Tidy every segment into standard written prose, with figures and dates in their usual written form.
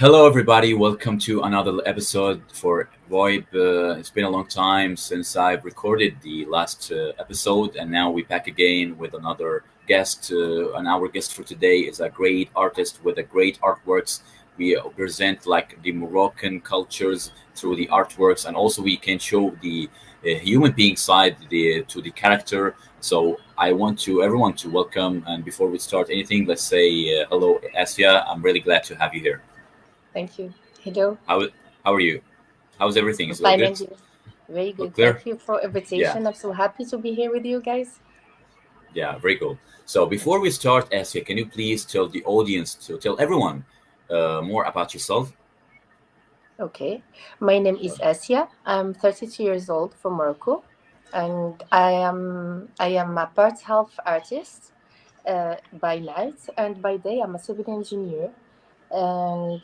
Hello, everybody. Welcome to another episode for VOYP. It's been a long time since I've recorded the last episode, and now we're back again with another guest. And our guest for today is a great artist with a great artworks. We present like the Moroccan cultures through the artworks, and also we can show the human being side to the character. So I want to everyone to welcome. And before we start anything, let's say hello, Assia. I'm really glad to have you here. Thank you. Hello. How how are you? How's everything? I'm Is it all fine good? and you? Very All good. clear? Thank you for Yeah, invitation. I'm so happy to be here with you guys. yeah, very cool. So before we start, Asia, can you please tell the audience to tell everyone more about yourself? Okay. My name is Assia. I'm 32 years old from Morocco, and I am a part health artist by night, and by day I'm a civil engineer, and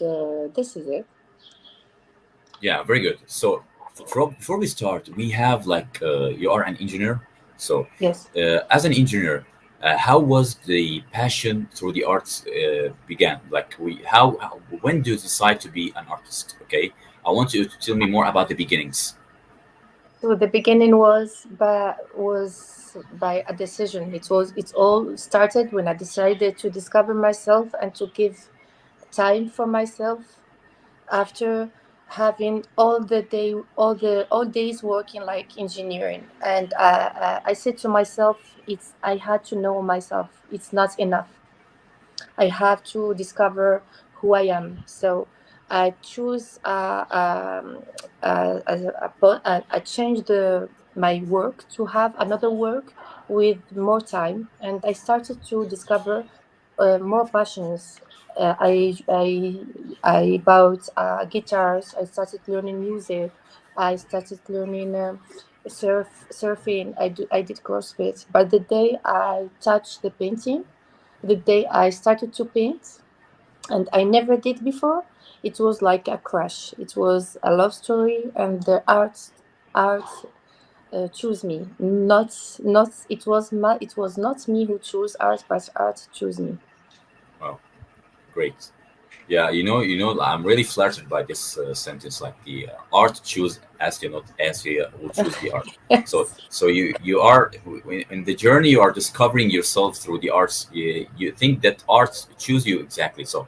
this is it. Yeah, very good. So before we start, we have like you are an engineer. So Yes. as an engineer, how was the passion through the arts began? Like how when do you decide to be an artist? Okay, I want you to tell me more about the beginnings. So the beginning was by a decision. It's all started when I decided to discover myself and to give time for myself after having all days working like engineering, and I said to myself, it's I had to know myself. It's not enough. I have to discover who I am. So I choose I changed my work to have another work with more time, and I started to discover more passions. I bought guitars. I started learning music. I started learning surfing. I did CrossFit. But the day I touched the painting, the day I started to paint, and I never did before, it was like a crush. It was a love story, and the art chose me. Not it was not me who chose art, but art chose me. Wow, great. Yeah, I'm really flattered by this sentence. Like the art choose Asia, not Asia will choose the art. So, Yes. so you are in the journey. You are discovering yourself through the arts. You think that art choose you exactly. So,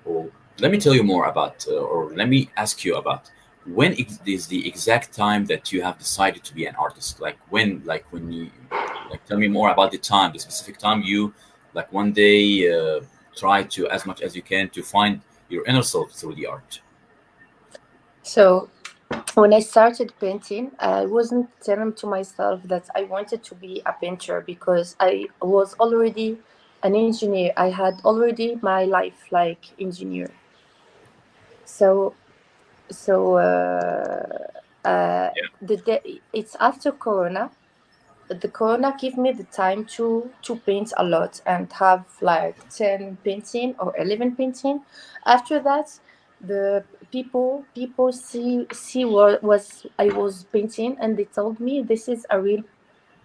well, let me tell you more about, or let me ask you about when is the exact time that you have decided to be an artist? Like when you, like, tell me more about the time, the specific time you, like one day, try to as much as you can to find your inner self through the art. So when I started painting, I wasn't telling to myself that I wanted to be a painter because I was already an engineer. I had already my life like engineer. So so the day it's after Corona. The Corona gave me the time to paint a lot and have like 10 painting or 11 painting. After that, the people see what was I was painting, and they told me this is a real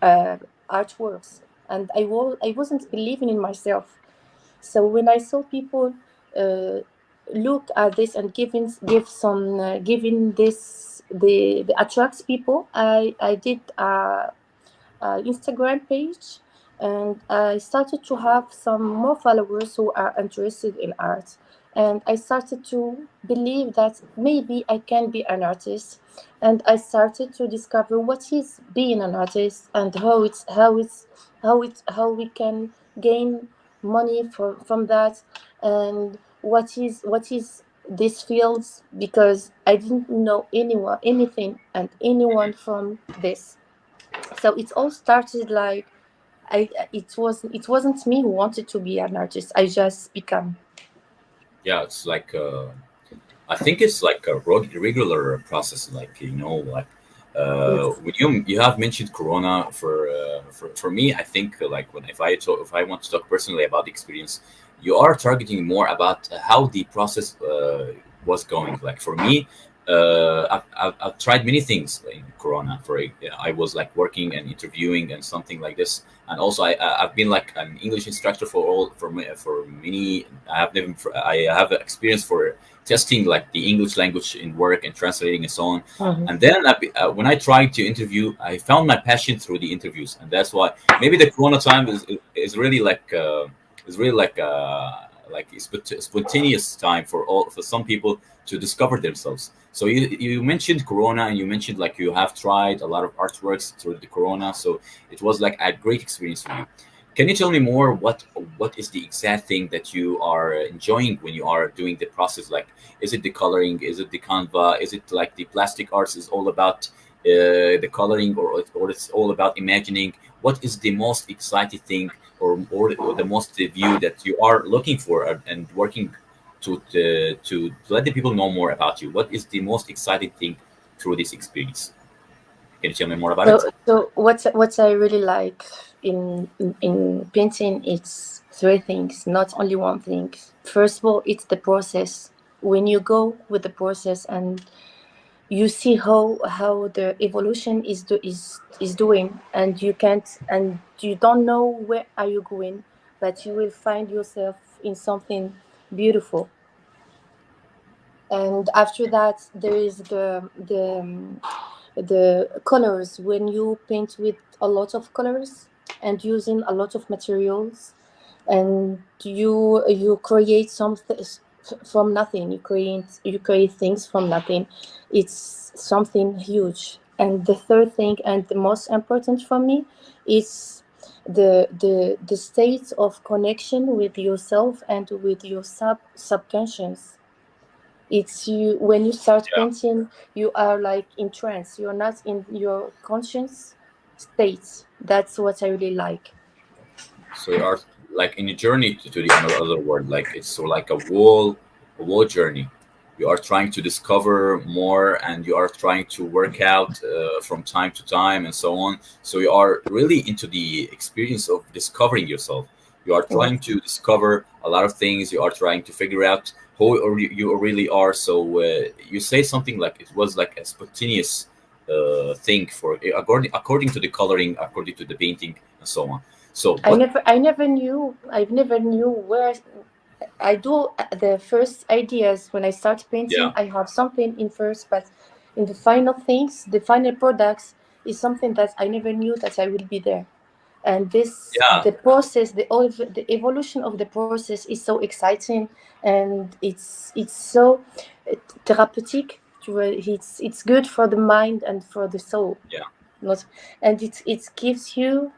uh, artworks, and I wasn't believing in myself. So when I saw people uh, look at this and giving this the attracts people, I did Instagram page, and I started to have some more followers who are interested in art. And I started to believe that maybe I can be an artist, and I started to discover what is being an artist and how we can gain money from that, and what is this fields, because I didn't know anything and anyone from this. So it all started like it wasn't me who wanted to be an artist. I just become. Yeah, it's like I think it's like a regular process. Like like Yes. when you have mentioned Corona for me, I think like when if I want to talk personally about the experience, you are targeting more about how the process was going. Like for me, I've tried many things in Corona. I was like working and interviewing and something like this, and also I've been like an English instructor for many. I have experience for testing like the English language in work and translating and so on. Mhm. And then when I tried to interview, I found my passion through the interviews, and that's why maybe the Corona time is really like spontaneous time for some people to discover themselves. So you mentioned Corona, and you mentioned like you have tried a lot of artworks through the Corona. So it was like a great experience for you. Can you tell me more? What is the exact thing that you are enjoying when you are doing the process? Like, is it the coloring? Is it the Canva? Is it like the plastic arts is all about the coloring, or it's all about imagining? What is the most exciting thing, or the most view that you are looking for and working to let the people know more about you? What is the most exciting thing through this experience? Can you tell me more about it? So what I really like in painting, it's three things, not only one thing. First of all, it's the process. When you go with the process and you see how the evolution is doing, and you don't know where are you going, but you will find yourself in something beautiful. And after that, there is the colors. When you paint with a lot of colors and using a lot of materials, and you create something from nothing, you create things from nothing, it's something huge. And the third thing, and the most important for me, is the state of connection with yourself and with your subconscious. It's you when you start Yeah. painting, you are like in trance, you're not in your conscious state. That's what I really like. So you are like in a journey to the another world. Like it's so like a wall journey. You are trying to discover more, and you are trying to work out from time to time, and so on. So you are really into the experience of discovering yourself. You are trying Yes. to discover a lot of things. You are trying to figure out who you really are. So you say something like it was like a spontaneous thing for according to the coloring, according to the painting, and so on. So I what? never I never knew I never knew where I do the first ideas. When I start painting, Yeah, I have something in first, but in the final things, the final products, is something that I never knew that I will be there. And this yeah. the process, the evolution of the process is so exciting, and it's so therapeutic. It's good for the mind and for the soul. Yeah, Not, and it gives you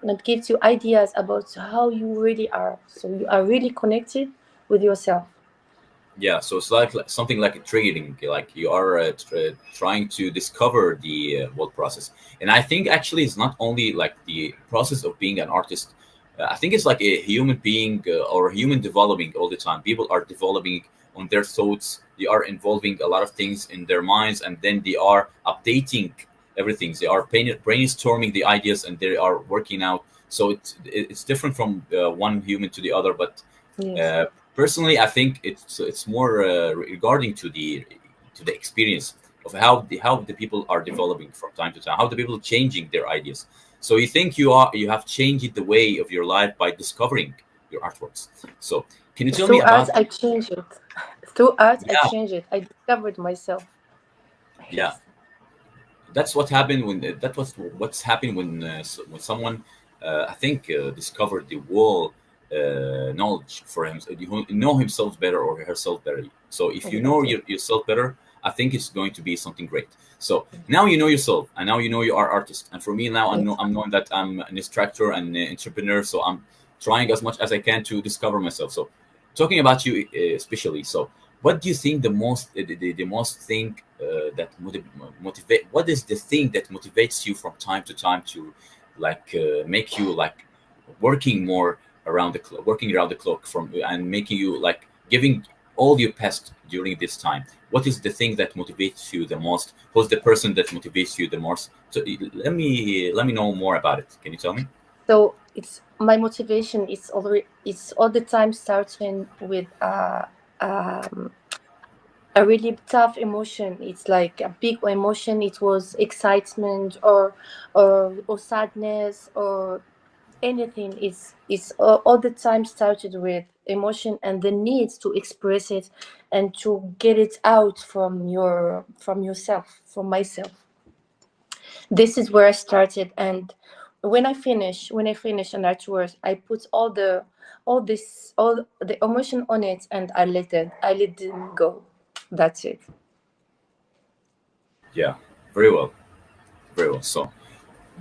ideas about how you really are. So you are really connected with yourself. yeah. So it's like something like a trading, like you are trying to discover the whole process. And I think actually it's not only like the process of being an artist. I think it's like a human being or a human developing all the time. People are developing on their thoughts. They are involving a lot of things in their minds, and then they are updating everything. They are brainstorming the ideas, and they are working out. So it's different from one human to the other, but Yes. Uh, personally, I think it's more regarding to the experience of how the people are developing from time to time, how the people changing their ideas. So you have changed the way of your life by discovering your artworks. So can you tell me Through art, about? I change it. Through art, I Yeah, change it. I discovered myself. yeah. Yes. That's what happened when that was what's happened when someone I think discovered the wall knowledge for him, you know himself better or herself better. So if you know Exactly. yourself better, I think it's going to be something great. So now you know yourself, and now you know you are artist. And for me now, Yes. I'm knowing that I'm an instructor and an entrepreneur. So I'm trying as much as I can to discover myself. So talking about you especially, so what do you think the most thing that motivate? What is the thing that motivates you from time to time to like make you like working more working around the clock from and making you like giving all your best during this time? What is the thing that motivates you the most? Who's the person that motivates you the most? So let me know more about it. Can you tell me? So it's my motivation. It's all the time starting with um, a really tough emotion. It's like a big emotion. It was excitement or sadness or anything. It's all the time started with emotion and the need to express it and to get it out from yourself, from myself. This is where I started. And when I finish an artwork, I put all the emotion on it, and I let them go. That's it. Yeah, very well, very well. So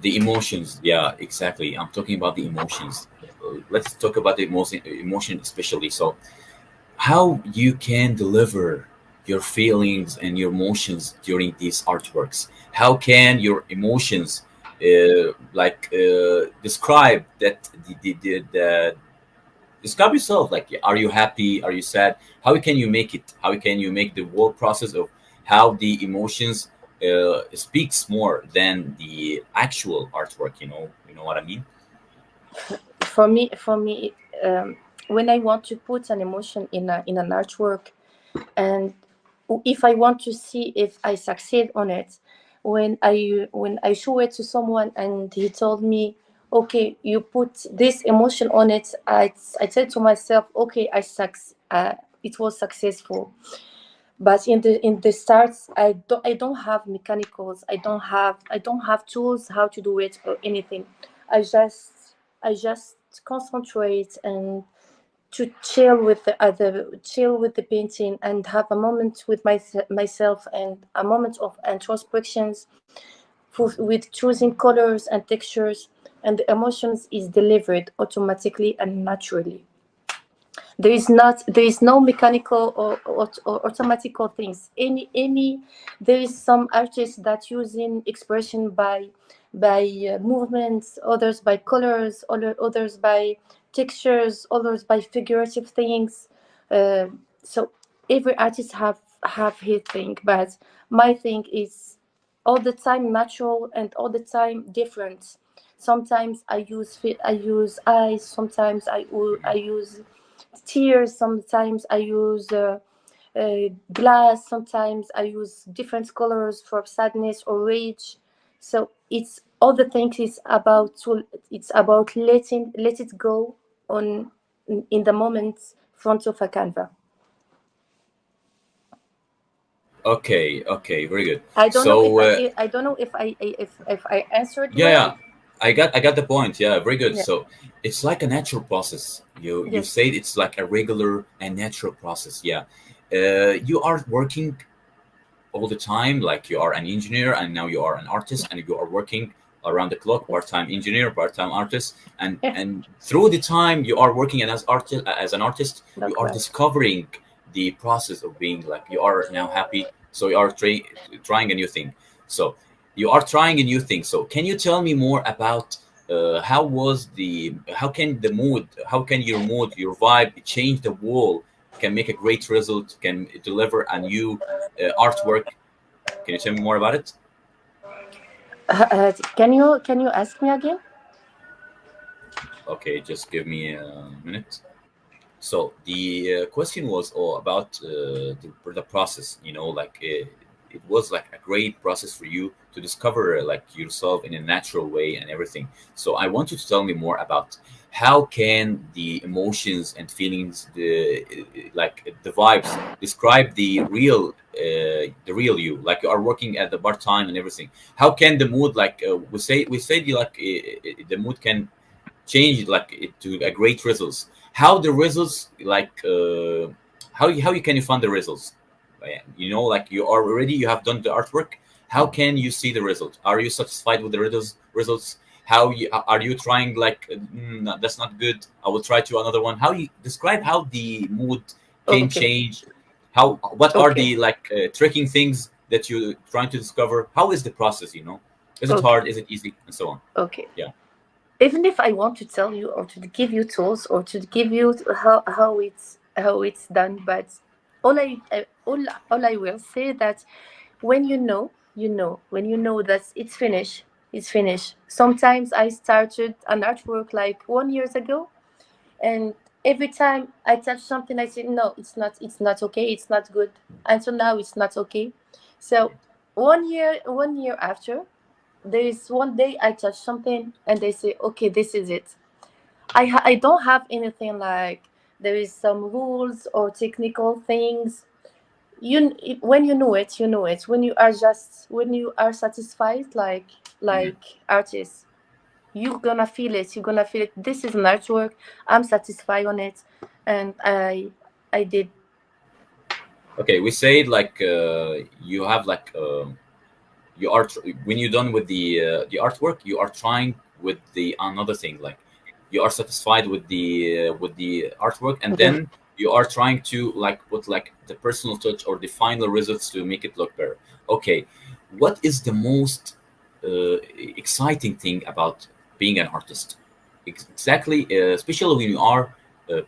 the emotions, yeah, exactly. I'm talking about the emotions. Let's talk about the emotion especially. So how you can deliver your feelings and your emotions during these artworks. How can your emotions describe that the describe yourself, like are you happy, are you sad, how can you make it, how can you make the whole process of how the emotions speaks more than the actual artwork, you know what I mean. For me, when I want to put an emotion in an artwork, and if I want to see if I succeed on it, when I show it to someone and he told me, okay, you put this emotion on it, I said to myself, okay, it was successful. But in the starts, I don't have mechanicals, I don't have tools how to do it or anything. I just i just concentrate and to chill with the painting and have a moment with myself and a moment of introspections with choosing colors and textures, and the emotions is delivered automatically and naturally. There is no mechanical or automatical things. Any There is some artists that using expression by movements, others by colors, others by textures, others by figurative things. So every artist have his thing, but my thing is all the time natural and all the time different. Sometimes I use eyes, sometimes I use tears, sometimes I use glass, sometimes I use different colors for sadness or rage. So it's all the things is about it's about let it go on in the moment front of a canvas. Okay, okay, very good. I don't know if So I don't know if I answered yeah, well. yeah, I got the point. Yeah, very good. Yeah. So it's like a natural process. You Yes. said it's like a regular and natural process. Yeah, you are working all the time, like you are an engineer and now you are an artist and you are working around the clock, Yes. part-time engineer, part-time artist, and Yeah. through the time you are working as an artist, you That's are right. discovering the process of being like you are now happy, so you are trying a new thing. So you are trying a new thing. So can you tell me more about how can the mood, how can your mood, your vibe change the wall, can make a great result, can deliver a new artwork. Can you tell me more about it? Can you ask me again? Okay, just give me a minute. So the question was all about the process. It was like a great process for you to discover like yourself in a natural way and everything. So I want you to tell me more about how can the emotions and feelings, the vibes, describe the real you. Like you are working at the part time and everything. How can the mood, like we said, you like the mood can change like it to a great results. How the results how you can you find the results. Like you are already, you have done the artwork. How can you see the result? Are you satisfied with the results? How are you trying, like no, that's not good, I will try to another one. How you describe how the mood can Okay. change? How, what are Okay. the tricking things that you trying to discover? How is the process, is it Okay. hard, is it easy, and so on. Okay. Yeah. Even if I want to tell you or to give you tools or to give you how it's done, but all I will say that when when you know that it's finished, it's finished. Sometimes I started an artwork like 1 years ago, and every time I touch something, I say no, it's not okay, it's not good. Until now, it's not okay. So 1 year after, there is one day I touch something and they say, okay, this is it. I don't have anything like there is some rules or technical things. When you know it, you know it. When you are satisfied, Mhm. like artists, you're gonna feel it. You're gonna feel it. This is an artwork. I'm satisfied on it, and I did. Okay, we say like you have like you are when you're done with the artwork, you are trying with the another thing, like you are satisfied with the artwork, and Yeah. then you are trying to like put like the personal touch or the final results to make it look better. Okay, what is the most exciting thing about being an artist? Exactly, especially when you are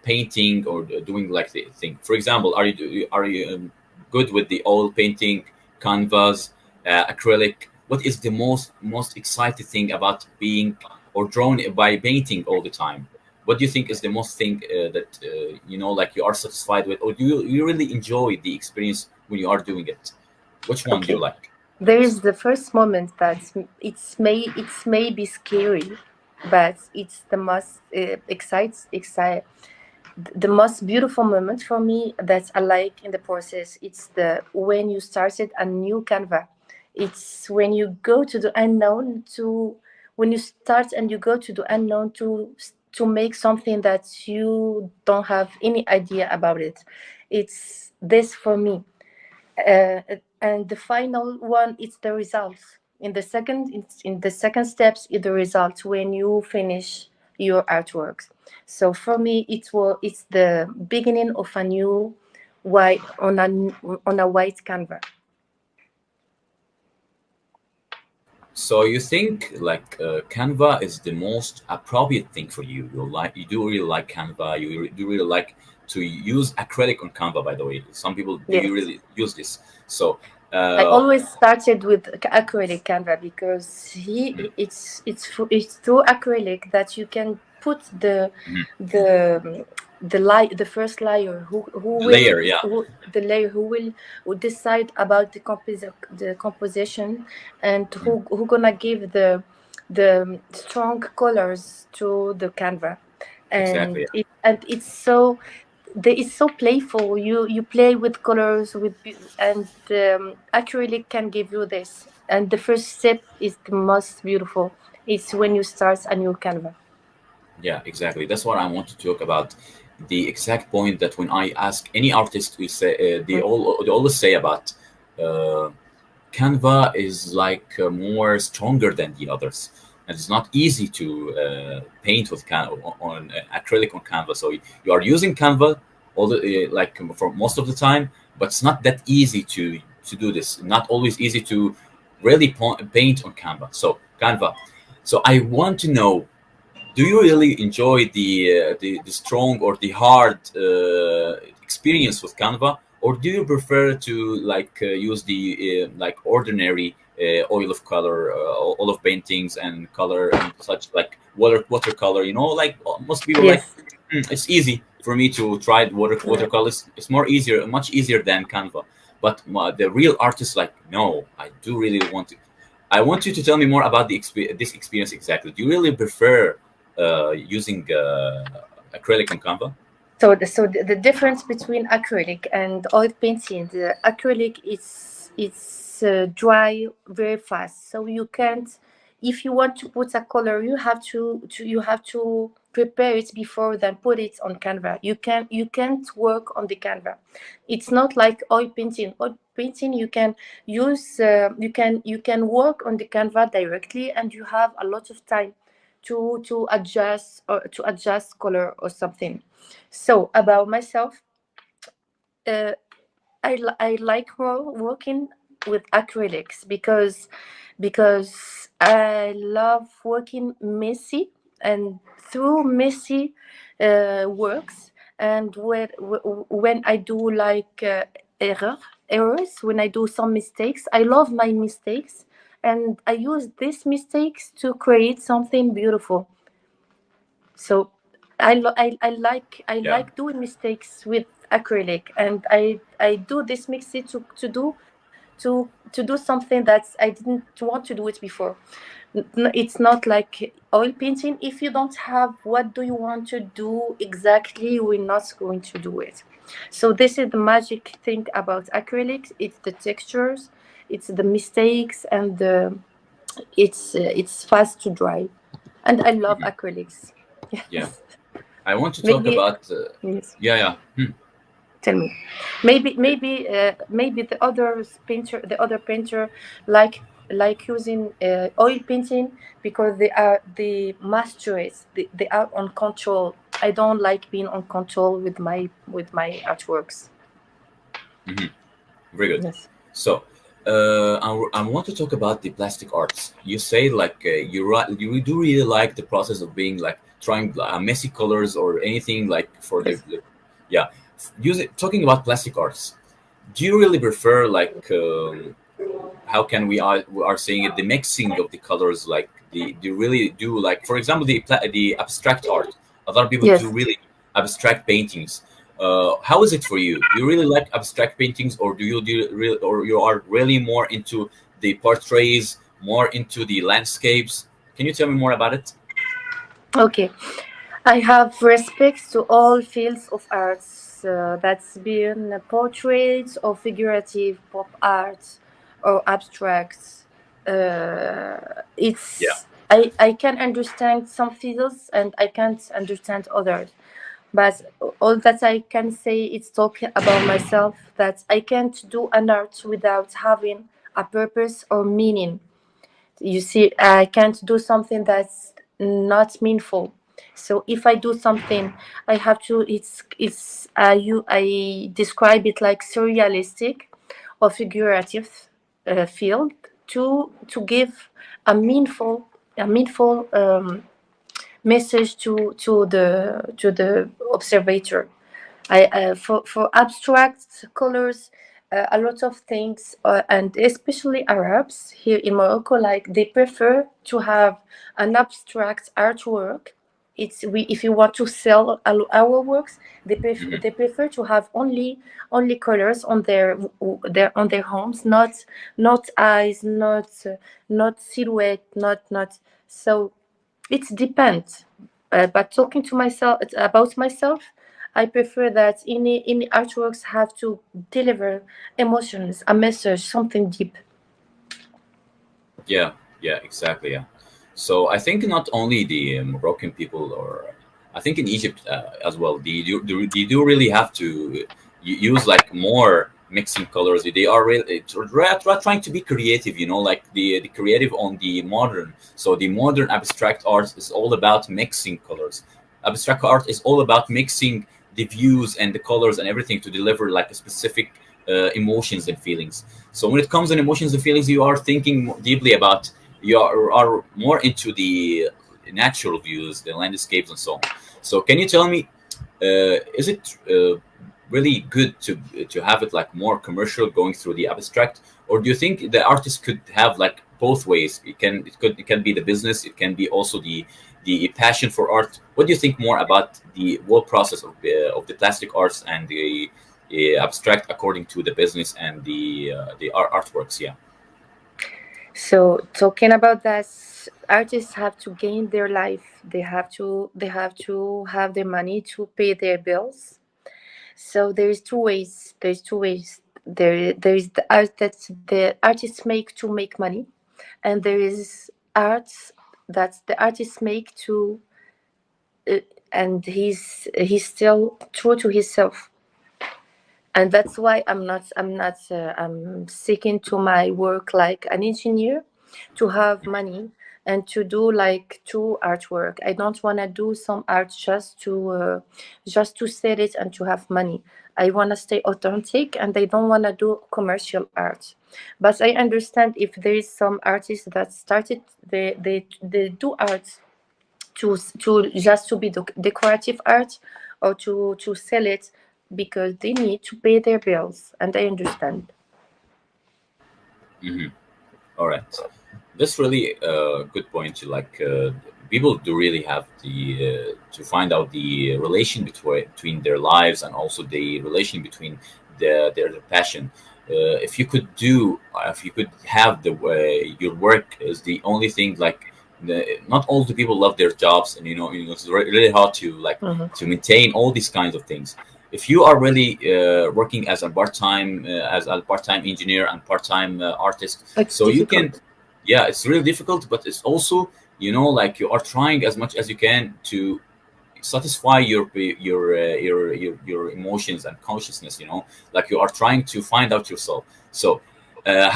painting or doing like the thing. For example, are you good with the oil painting, canvas, acrylic? What is the most exciting thing about being or drawn by painting all the time? What do you think is the most thing that like you are satisfied with, or do you really enjoy the experience when you are doing it? Which one do you Okay. like the There is most? the first moment that it's may be scary, but it's the most the most beautiful moment for me that I like in the process. It's the when you started a new Canva. It's when you go to the unknown to when you start and you go to the unknown to make something that you don't have any idea about it. It's this for me. And the final one is the results. In the second steps is the results when you finish your artworks. So for me, it's the beginning of a new white on a white canvas. So you think like Canva is the most appropriate thing for you? You do really like Canva. Do really like to use acrylic on Canva. By the way, some people do you Yes. really use this? So I uh, always started with acrylic canvas because it's through acrylic that you can put mhm. the the first layer The layer, yeah, the layer who decide about the composition, and mhm, who gonna give the strong colors to the canvas. exactly. And Yeah. it's so it's so playful. You play with colors and acrylic can give you this. And the first step is the most beautiful. It's when you start a new canvas. Yeah, exactly. That's what I want to talk about. The exact point that when I ask any artist, we say Mm. they always say about uh, Canva is like more stronger than the others, and it's not easy to paint with on acrylic on Canva. So you are using Canva all the like for most of the time, but it's not that easy to do this. Not always easy to really paint on Canva. So Canva. So I want to know, do you really enjoy the strong or the hard experience with Canva, or do you prefer to like use the like ordinary oil of color, oil of paintings and color and such like watercolor? Like most people like, Yes. It's easy for me to try watercolors. It's more easier, much easier than Canva. But the real artists like, no, I do really want to. I want you to tell me more about this experience exactly. Do you really prefer using acrylic on Canva? So the difference between acrylic and oil painting, the acrylic it's dry very fast. So you can't, if you want to put a color, you have to prepare it before then put it on canvas. You can't work on the canvas. It's not like oil painting. Oil painting you can use you can work on the canvas directly, and you have a lot of time to adjust color or something. So about myself, uh, I like more working with acrylics because I love working messy, and through messy works. And when I do like errors, when I do some mistakes, I love my mistakes, and I use these mistakes to create something beautiful. So I Yeah. like doing mistakes with acrylic, and I do this mixy to do something that I didn't want to do it before. It's not like oil painting. If you don't have what do you want to do exactly, we're not going to do it. So this is the magic thing about acrylics. It's the textures, it's the mistakes, and it's fast to dry. And I love Hmm. acrylics. Yeah. Yes. I want to talk Maybe. about. Yes. Yeah, yeah. Hmm. Tell me. Maybe the other painter like using oil painting because they master it. They are on control. I don't like being on control with my artworks. Hmm. Very good. Yes. So, I want to talk about the plastic arts. You say like you do really like the process of being like trying messy colors or anything like for Yes. yeah. Talking about plastic arts. Do you really prefer like how can we are saying it, the mixing of the colors, like the do you really do like, for example, the abstract art? A lot of people do Yes. really abstract paintings. How is it for you? Do you really like abstract paintings, or do you do real, or you are really more into the portraits, more into the landscapes? Can you tell me more about it? Okay. I have respect to all fields of arts, that's been portraits or figurative pop art or abstracts. Yeah. I can understand some fields and I can't understand others. But all that I can say is talking about myself, that I can't do an art without having a purpose or meaning. You see, I can't do something that's not meaningful. So if I do something, I have to, I describe it like surrealistic or figurative field to give a meaningful message to the observer. For abstract colors, a lot of things, and especially Arabs here in Morocco, like they prefer to have an abstract artwork. If you want to sell our works, Hmm. they prefer to have only colors on their homes, not eyes, not silhouette, not so. It depends. But talking to myself about myself, I prefer that any artworks have to deliver emotions, a message, something deep. Yeah, yeah, exactly. Yeah. So I think not only the Moroccan people, or I think in Egypt as well, they do really have to use like more mixing colors. They are really trying to be creative, like the creative on the modern. So the modern abstract art is all about mixing colors. Abstract art is all about mixing the views and the colors and everything to deliver like a specific emotions and feelings. So when it comes in emotions and feelings, you are thinking deeply about, are more into the natural views, the landscapes, and so on. So can you tell me, is it really good to have it like more commercial, going through the abstract, or do you think the artist could have like both ways? It can be the business, it can be also the passion for art. What do you think more about the whole process of the plastic arts and the abstract according to the business and the artworks? Yeah. So talking about that, artists have to gain their life. They have to have their money to pay their bills. So there's two ways. There's two ways. There is the art that the artists make to make money, and there is art that the artists make to uh, and he's still true to himself. And that's why I'm seeking to my work like an engineer, to have money and to do like true artwork. I don't want to do some art just to sell it and to have money. I want to stay authentic, and I don't want to do commercial art. But I understand if there is some artists that started, they do art to just to be decorative art, or to sell it because they need to pay their bills, and I understand. Hmm. All right. That's really a good point. To like people do really have to find out the relation between their lives and also the relation between their passion. If you could do, if you could have the way your work is the only thing, like not all the people love their jobs, and it's really hard to like Mhm. to maintain all these kinds of things. If you are really working as a part-time engineer and part-time artist, It's so you can, difficult. yeah, it's really difficult, but it's also, like you are trying as much as you can to satisfy your emotions and consciousness, like you are trying to find out yourself. So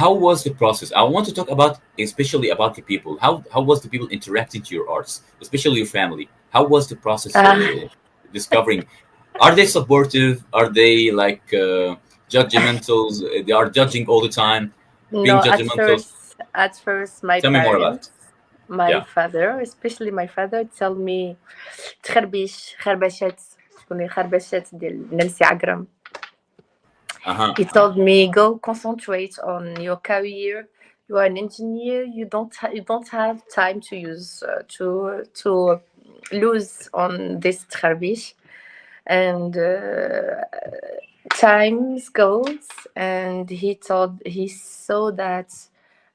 how was the process? I want to talk about, especially about the people. How was the people interacting to your arts, especially your family? How was the process Ah, discovering? Are they supportive? Are they like judgmentals? They are judging all the time, being no, judgmental. at first, my Tell me more about it. parents, my Yeah. father, especially my father, tell me تخربيش خربشات شكون خربشات ديال نانسي عقرم. Uh-huh. He told me, go concentrate on your career. You are an engineer. You don't have time to use to lose on this tkharbich. And times goes, and he saw that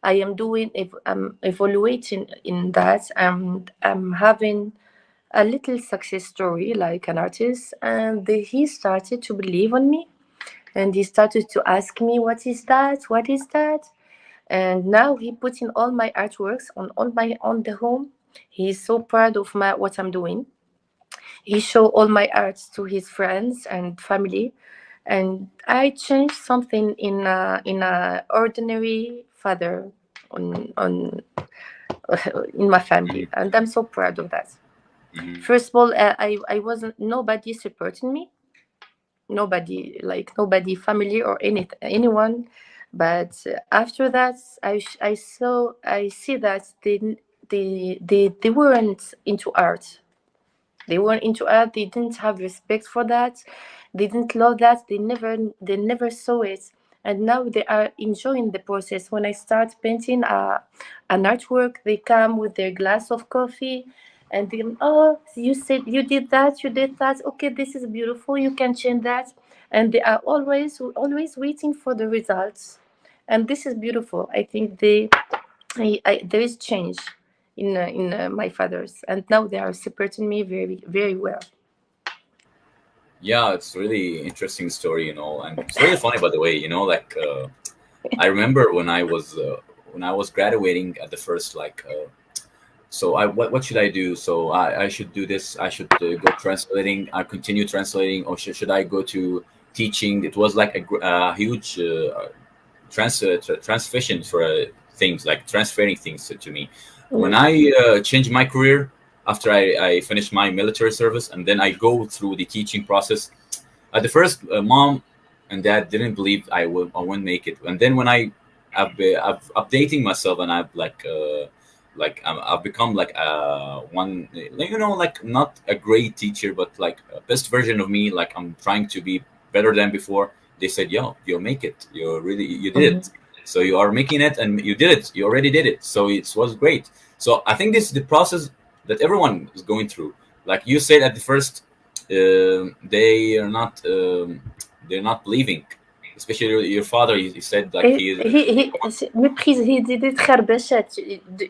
I am doing. If I'm evaluating in that, I'm having a little success story like an artist, and he started to believe on me, and he started to ask me, what is that? And now he puts in all my artworks on the home. He's so proud of my what I'm doing. He showed all my arts to his friends and family, and I changed something in a ordinary father on in my family, Hmm. and I'm so proud of that. Hmm. First of all, I wasn't nobody supporting me, nobody family or anyone, but after that I see that they weren't into art. They weren't into art. They didn't have respect for that. They didn't love that. They never saw it. And now they are enjoying the process. When I start painting an artwork, they come with their glass of coffee, and they, oh, you said you did that, you did that. Okay, this is beautiful. You can change that. And they are always waiting for the results. And this is beautiful. I think there is change in my fathers, and now they are supporting me very very well. Yeah, it's really interesting story, and it's really funny, by the way. Like I remember when I was graduating at the first, like, so what should I do? So I should do this. I should go translating. I continue translating, or should I go to teaching? It was like a huge transmission for things, like transferring things to me. When Mm. I changed my career after I finished my military service, and then I go through the teaching process. At the first, mom and dad didn't believe I wouldn't make it, and then when I've updating myself, and I've become like one, like, like not a great teacher, but like a best version of me. Like I'm trying to be better than before. They said, "Yo, you'll make it. You did Mhm. it. So you are making it, and you did it. You already did it. So it was great." So I think this is the process that everyone is going through. Like you said at the first, they are not they're not believing. Especially your father, he said like he is. He méprise. He did it خربشات.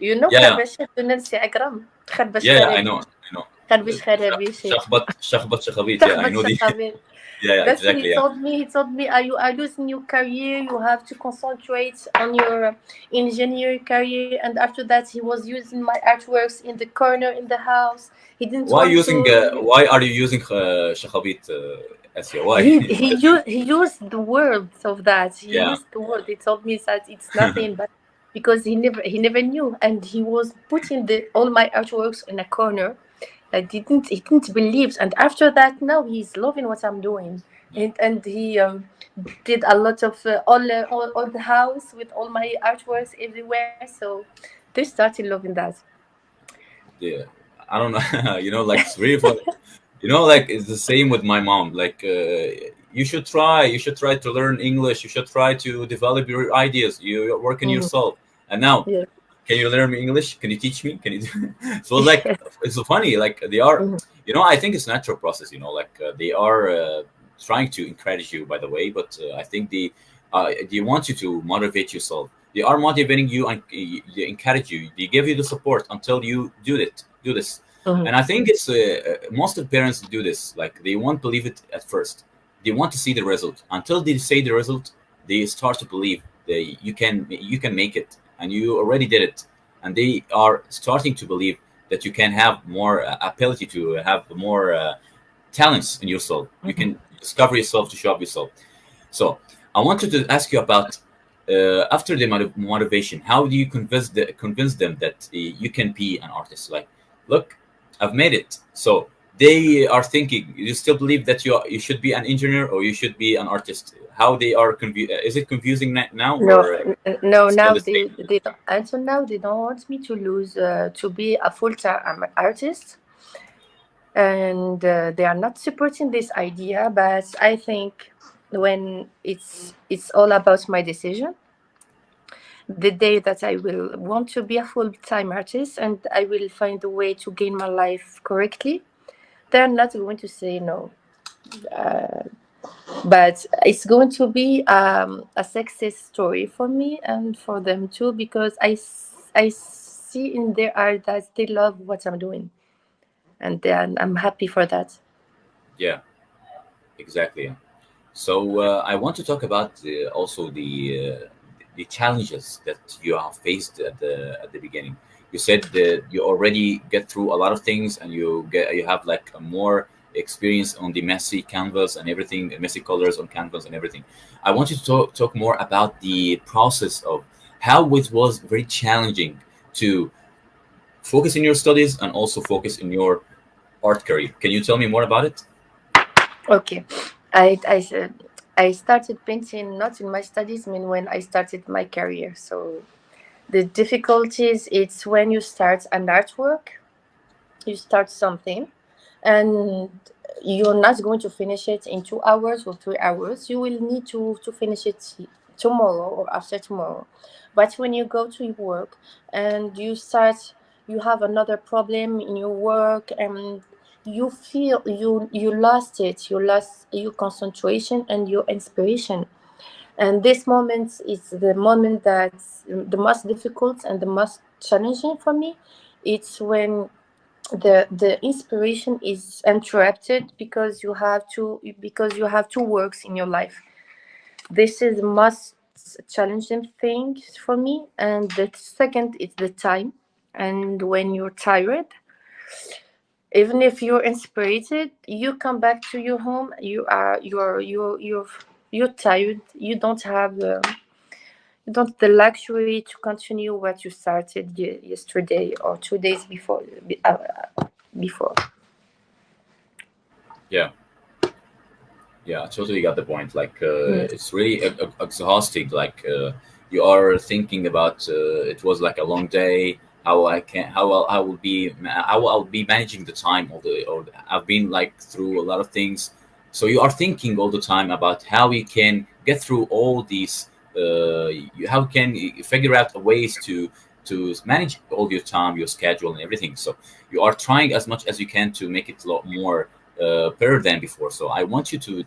You know Yeah, yeah, خربشات نانسي عقرم. خربش yeah, yeah. I know, خرابيش. I know. خربش خرابيش. Shahbat shakhabit. Yeah, I تخبط know the. شخابيل. Yeah, yeah, That's what he exactly. Yeah. told me. He told me, are losing your career. You have to concentrate on your engineering career. And after that, he was using my artworks in the corner in the house. He didn't want to. Why are you using shakhabit, Asia? Why? He used the words of that. He Yeah. used the word. He told me that it's nothing, but because he never knew, and he was putting the all my artworks in a corner. He didn't believe, and after that, now he's loving what I'm doing, and he did a lot of all the house with all my artworks everywhere. So they started loving that. Yeah. I don't know. Like it's really funny. Like it's the same with my mom. Like you should try to learn English. You should try to develop your ideas. You work on Mhm. yourself. And now Yeah. can you learn me English? Can you teach me? Can you do so like it's so funny, like they are, Mhm. I think it's a natural process, like they are trying to encourage you, by the way, but I think they want you to motivate yourself. They are motivating you, and they encourage you, they give you the support until you do this. Mhm. And I think it's most of the parents do this, like they won't believe it at first. They want to see the result. Until they say the result, they start to believe that you can make it, and you already did it, and they are starting to believe that you can have more ability to have more talents in yourself. You Mhm. can discover yourself, to show up yourself. So I wanted to ask you about after the motivation, how do you convince them that you can be an artist? Like, look, I've made it. So they are thinking. You still believe that you should be an engineer or you should be an artist? How they are is it confusing now, No, or no. still Now the same? they don't, until now they don't want me to lose to be a full time artist, and they are not supporting this idea. But I think when it's all about my decision, the day that I will want to be a full time artist and I will find a way to gain my life correctly, they're not going to say no. Uh, but it's going to be a success story for me and for them too, because I see in their eyes that they love what I'm doing, and then I'm happy for that. Yeah, exactly. So I want to talk about also the challenges that you have faced at the beginning. You said that you already get through a lot of things, and you have like a more experience on the messy canvas and everything, messy colors on canvas and everything. I want you to talk more about the process of how it was very challenging to focus in your studies and also focus in your art career. Can you tell me more about it? Okay, I said I started painting not in my studies, I mean when I started my career. So the difficulties, it's when you start an artwork, you start something, and you're not going to finish it in 2 hours or 3 hours. You will need to finish it tomorrow or after tomorrow. But when you go to your work and you have another problem in your work, and you feel you lost it, you lost your concentration and your inspiration. And this moment is the moment that's the most difficult and the most challenging for me. It's when the inspiration is interrupted because you have two works in your life. This is the most challenging thing for me. And the second is the time. And when you're tired, even if you're inspired, you come back to your home, you're tired. You don't have the luxury to continue what you started yesterday or 2 days before. Yeah. Yeah, I totally got the point. Like, Mm. it's really exhausting. Like, you are thinking about it was like a long day. How I will be, how I'll be managing the time or I've been like through a lot of things. So you are thinking all the time about how you can get through all these. How can you figure out ways to manage all your time, your schedule, and everything. So you are trying as much as you can to make it a lot more better than before. So I want you to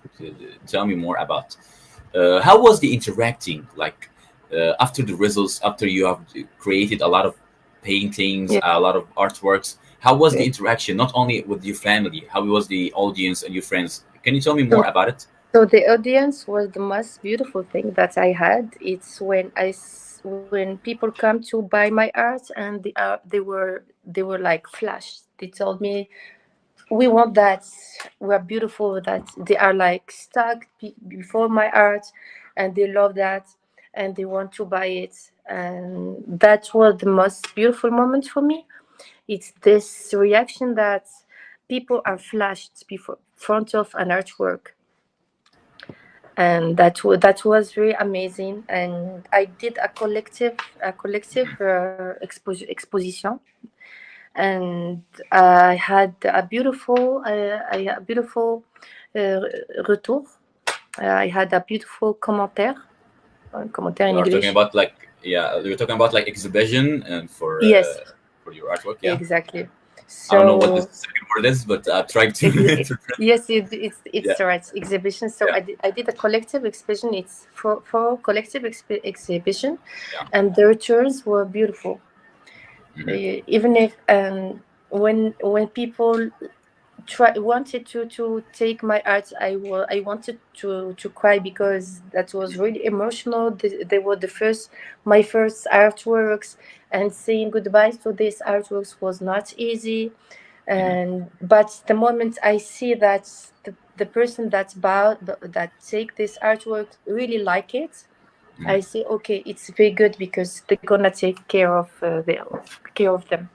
tell me more about how was the interacting like after the results, after you have created a lot of paintings, Yeah. a lot of artworks. How was the Yeah. interaction, not only with your family? How was the audience and your friends? Can you tell me more So, about it? so the audience was the most beautiful thing that I had. It's when people come to buy my art, and they were like flashed. They told me, we want that, we're beautiful, that they are like stuck before my art, and they love that, and they want to buy it. And that was the most beautiful moment for me. It's this reaction that people are flashed before front of an artwork, and that was very amazing. And I did a collective exposition, and I had a beautiful retour. I had a beautiful commentaire, Un commentaire You in are talking English. about like, yeah, you're talking about like exhibition and Yes, for your artwork. Yeah, exactly. I don't know what the So second word is, but I'm trying to ex- to- yes, yeah, it's the right exhibition. So yeah, I did a collective exhibition. It's for collective exhibition, yeah. and the returns were beautiful. Hmm. Even if when people try wanted to take my art, I wanted to cry because that was really emotional. They were the first my first artworks, and saying goodbye to these artworks was not easy. Hmm. And but the moment I see that the person that take this artwork really like it, Hmm. I say okay, it's very good because they're gonna take care of them.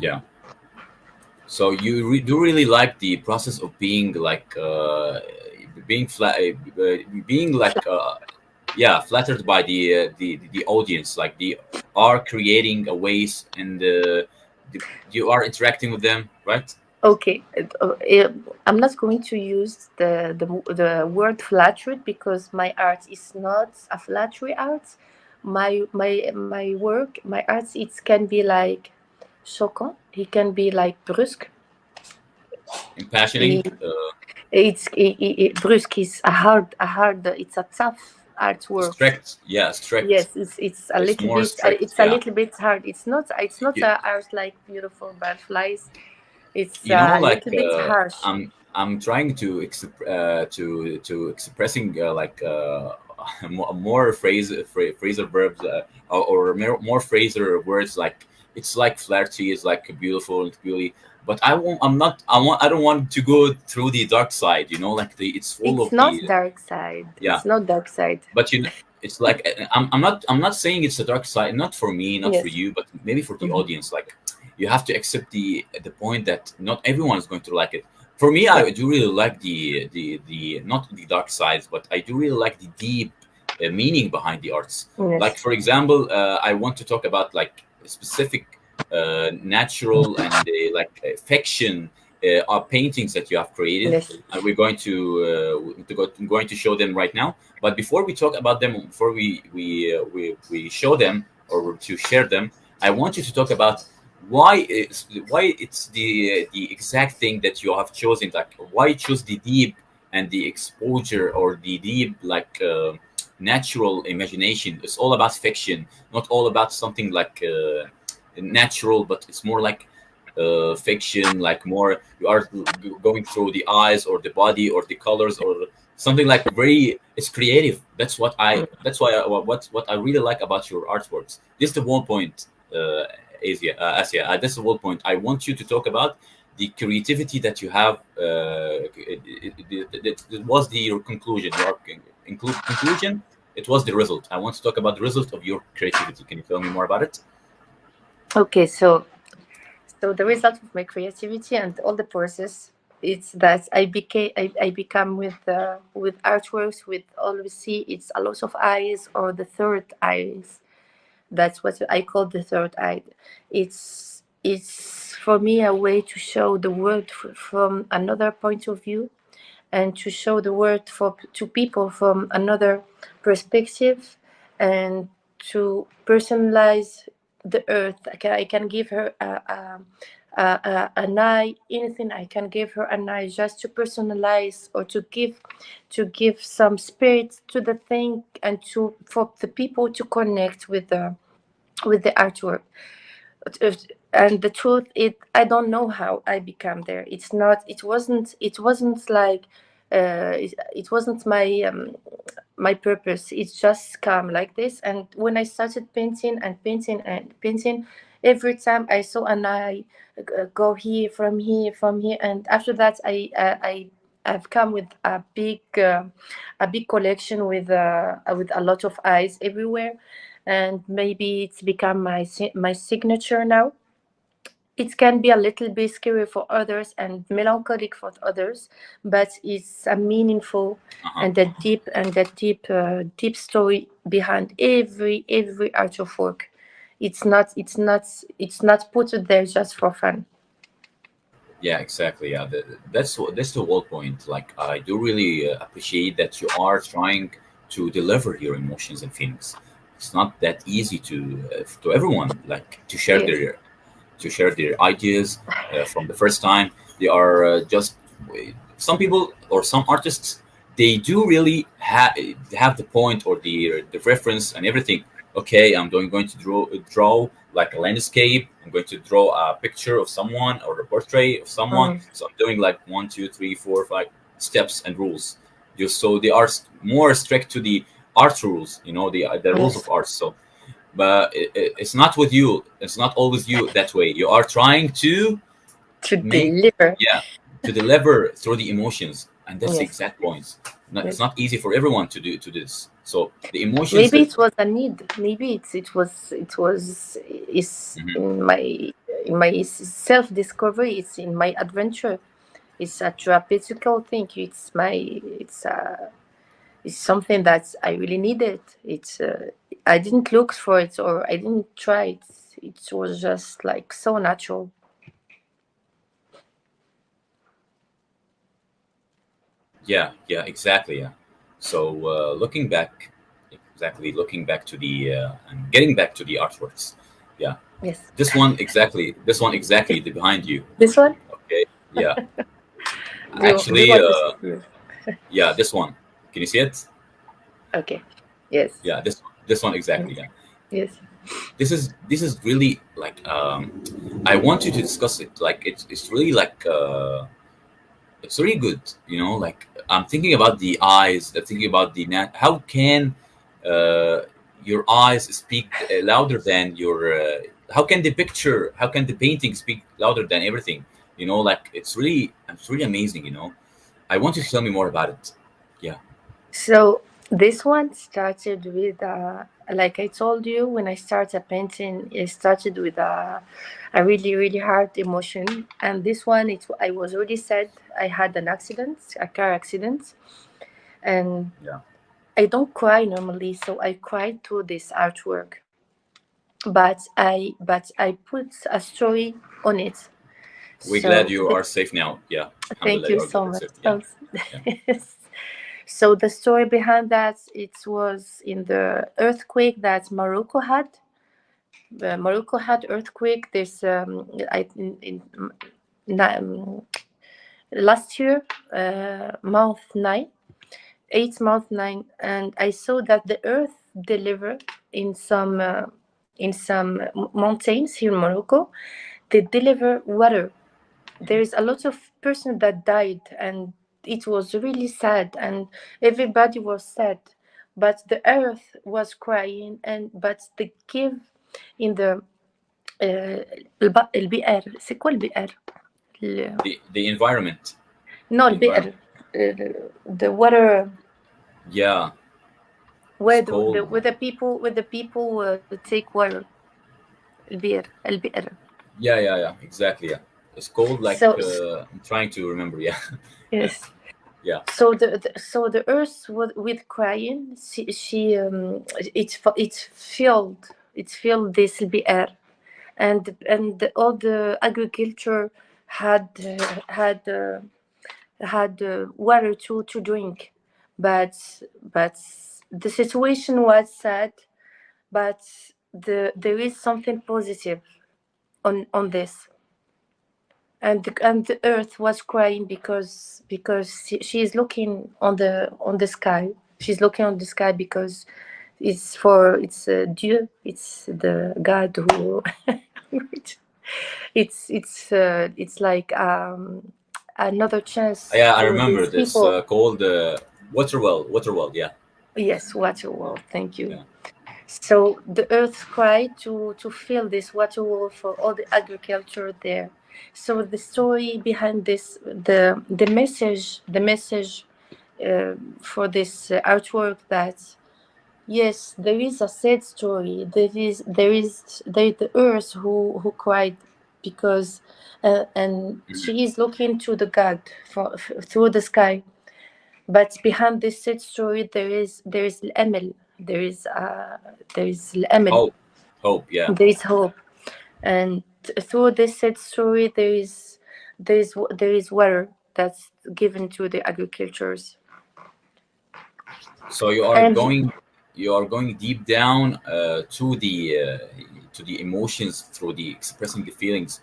Yeah. So you do really like the process of being like being flat, being like yeah, flattered by the audience. Like the are creating a ways and the, you are interacting with them, right? Okay, I'm not going to use the word flattered because my art is not a flattery art. My work, my art, it can be like choquant. It can be like brusque. Impassioning, It, brusque is a hard. It's a tough artwork. strict. Yeah, strict. Yes, it's a It's little more bit. strict. It's a Yeah. little bit hard. It's not You, a art like beautiful butterflies. It's you know, a like little bit harsh. I'm trying to to expressing like more phrasal verbs or more phrasal words like it's like flirty, it's like beautiful, it's beauty. But I won't. I'm not. I don't want to go through the dark side. You know, like the it's full It's of not the dark side. yeah. It's not dark side. But it's like I'm not saying it's a dark side, not for me, not for Yes. you, but maybe for the Mhm. audience. Like you have to accept the point that not everyone is going to like it. For me, Yeah. I do really like the not the dark sides, but I do really like the deep meaning behind the arts. Like Yes. for example, I want to talk about like specific natural and fiction paintings that you have created, Yes. and we're going I'm going to show them right now. But before we talk about them, before we show them or to share them, I want you to talk about why it's the exact thing that you have chosen. Like why choose the deep and the exposure or the deep natural imagination. It's all about fiction, not all about something like natural, but it's more like fiction, like more you are going through the eyes or the body or the colors or something like very it's creative. That's why what I really like about your artworks. This is the one point, Asia, this is the whole point. I want you to talk about the creativity that you have. It was the conclusion. Your include conclusion. It was the result. I want to talk about the result of your creativity. Can you tell me more about it? Okay. So the result of my creativity and all the process, it's that I become with artworks with all we see. It's a lot of eyes or the third eyes. That's what I call the third eye. It's for me a way to show the world from another point of view, and to show the world to people from another perspective, and to personalize the earth. I can give her an eye, anything. I can give her an eye just to personalize or to give some spirit to the thing, and to for the people to connect with the artwork. And the truth, I don't know how I become there. It wasn't like it wasn't my purpose. It's just come like this. And when I started painting and painting and painting, every time I saw an eye go here from here, and after that I've come with a big collection with a lot of eyes everywhere. And maybe it's become my signature now. It can be a little bit scary for others and melancholic for others, but it's a meaningful Uh-huh. and a deep story behind every art of work. It's not put there just for fun. Yeah, exactly. That's the whole point. Like I do really appreciate that you are trying to deliver your emotions and feelings. It's not that easy to everyone, like Yes. to share their ideas from the first time. They are just some people or some artists. They do really have the point or the reference and everything. Okay, I'm going to draw like a landscape. I'm going to draw a picture of someone or a portrait of someone. Mm. So I'm doing like 1, 2, 3, 4, 5 steps and rules. Just so they are more strict to the art rules, the rules Yes. of art. So but it's not with you, it's not always you that way. You are trying to To make, deliver. yeah, to deliver through the emotions, and that's the Yes. exact point. It's Yes. not easy for everyone to this. So the emotions Maybe that, it was a need. Maybe it was is mhm, in my self discovery. It's in my adventure. It's a therapeutical thing. It's something that I really needed. I didn't look for it or I didn't try it. It was just like so natural. yeah, exactly, yeah. So looking back to the and getting back to the artworks, yeah, Yes. this one exactly, the behind you. This one. Okay, yeah, Do you actually, want to see? Yes. yeah, this one, can you see it? Okay. Yes. Yeah, this one exactly, yeah. Yes. This is really like, I want you to discuss it. Like it's really like, it's really good. Like I'm thinking about the eyes. I'm thinking about the net. How can uh, your eyes speak louder than your? How can the picture? How can the painting speak louder than everything? Like it's really amazing. I want you to tell me more about it. Yeah. So this one started with, like I told you, when I started painting, it started with a really really hard emotion, and this one, I was really sad. I had an accident, a car accident, and Yeah. I don't cry normally, so I cried to this artwork, but I put a story on it. We're glad So you are safe now. Yeah. thank Alhamdulillah, you you are good so and much. safe. Yeah. Yeah. So the story behind that, it was in the earthquake that Morocco had. Morocco had earthquake this in last year, month 9, 8 month 9, and I saw that the earth deliver in some mountains here in Morocco. They deliver water. There is a lot of person that died, and it was really sad, and everybody was sad, but the earth was crying. And but the give in the البئر. C'est quoi البئر؟ The environment. No, The environment. البئر. The water Yeah. It's where cold. the people take water. البئر. Yeah, exactly. Yeah, it's called like, So I'm trying to remember. Yeah, yes. yeah, So the earth with crying, it filled this air, and all the agriculture had water to drink, but the situation was sad, but there is something positive on this. And the earth was crying because she is looking on the sky. She's looking on the sky because it's Dieu, it's the God who it's like another chance yeah. I to remember these this, people. called Waterwell. Waterwell. Yeah, Yes, water wall, thank you. yeah. So the earth cried to fill this water wall for all the agriculture there. So the story behind this, the message for this artwork, that yes, there is a sad story. There is the earth who cried because and she is looking to the God through the sky. But behind this sad story, there is الأمل. There is الأمل. Hope, hope. Yeah. There is hope, and through this sad story, there is water that's given to the agricultures. So And you are going deep down to the emotions through the expressing the feelings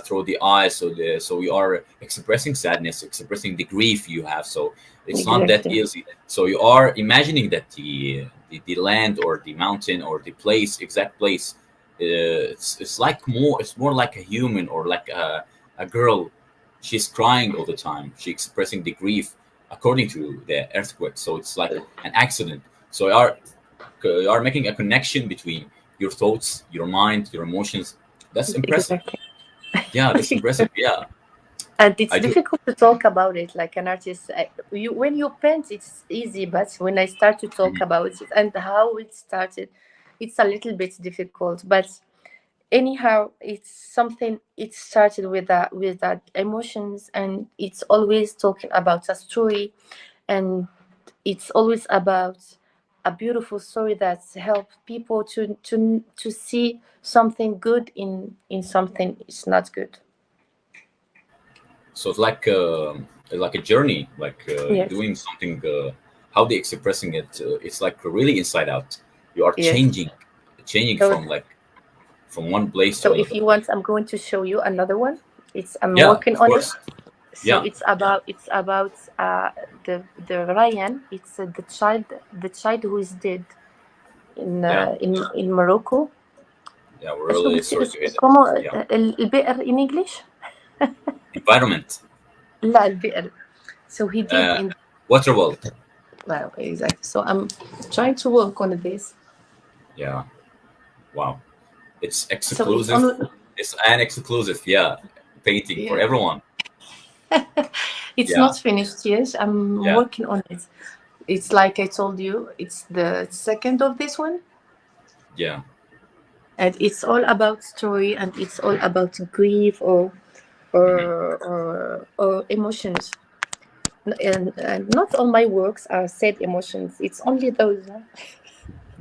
through the eyes. So you are expressing sadness, expressing the grief you have. So it's not that exactly, easy. So you are imagining that the land or the mountain or the place, exact place, it's like it's more like a human or like a girl. She's crying all the time. She expressing the grief according to the earthquake. So it's like an accident. So you are making a connection between your thoughts, your mind, your emotions. That's impressive. exactly. Yeah, that's impressive. Yeah, And it's I do. difficult to talk about it like an artist. When you paint, it's easy, but when I start to talk Mhm. about it and how it started, it's a little bit difficult. But anyhow, it's something. It started with that emotions, and it's always talking about a story, and it's always about a beautiful story that helps people to see something good in something is not good. So it's like a journey, like Yes, doing something. How they expressing it? It's like really inside out. You are yes. changing So from like from one place so to if another. you want, I'm going to show you another one. It's I'm Yeah, working of on it. course. So Yeah, it's about the Ryan. It's the child who is dead yeah, in Morocco. yeah. We're شو really بتصير sorry to hear that. como Yeah, البئر in English. environment, لا البئر. So he did uh, in water world. well, exactly. So I'm trying to work on this. Yeah, wow. It's So it's exclusive. on. It's an exclusive. Yeah, painting for Yeah, everyone. it's Yeah, not finished yet. I'm yeah, working on it. It's like I told you. It's the second of this one, yeah. and it's all about story, and it's all about grief Hmm. or emotions. And not all my works are sad emotions. It's only those. Huh?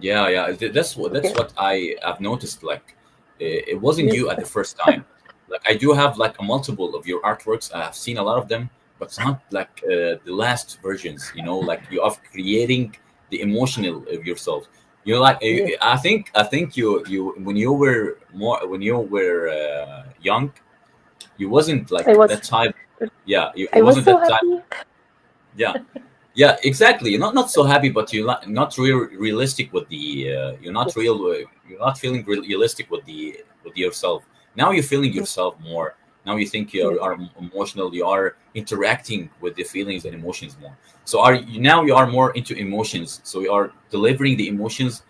Yeah, yeah. That's Yeah. what I have noticed. Like, it wasn't Yes. you at the first time. Like, I do have like a multiple of your artworks. I have seen a lot of them, but it's not like the last versions. You know, like you are creating the emotional of yourself. You know, like Yes. I think you when you were young, you wasn't I like was that type. Yeah, it I was wasn't so that type. happy. Yeah, yeah, exactly. Not so happy, but not realistic with the Yes. you're not feeling realistic with the with yourself. Now you're feeling yourself more. Now you think you Yes. are emotional. You are interacting with the feelings and emotions more. So are you now you are more into emotions. So you are delivering the emotions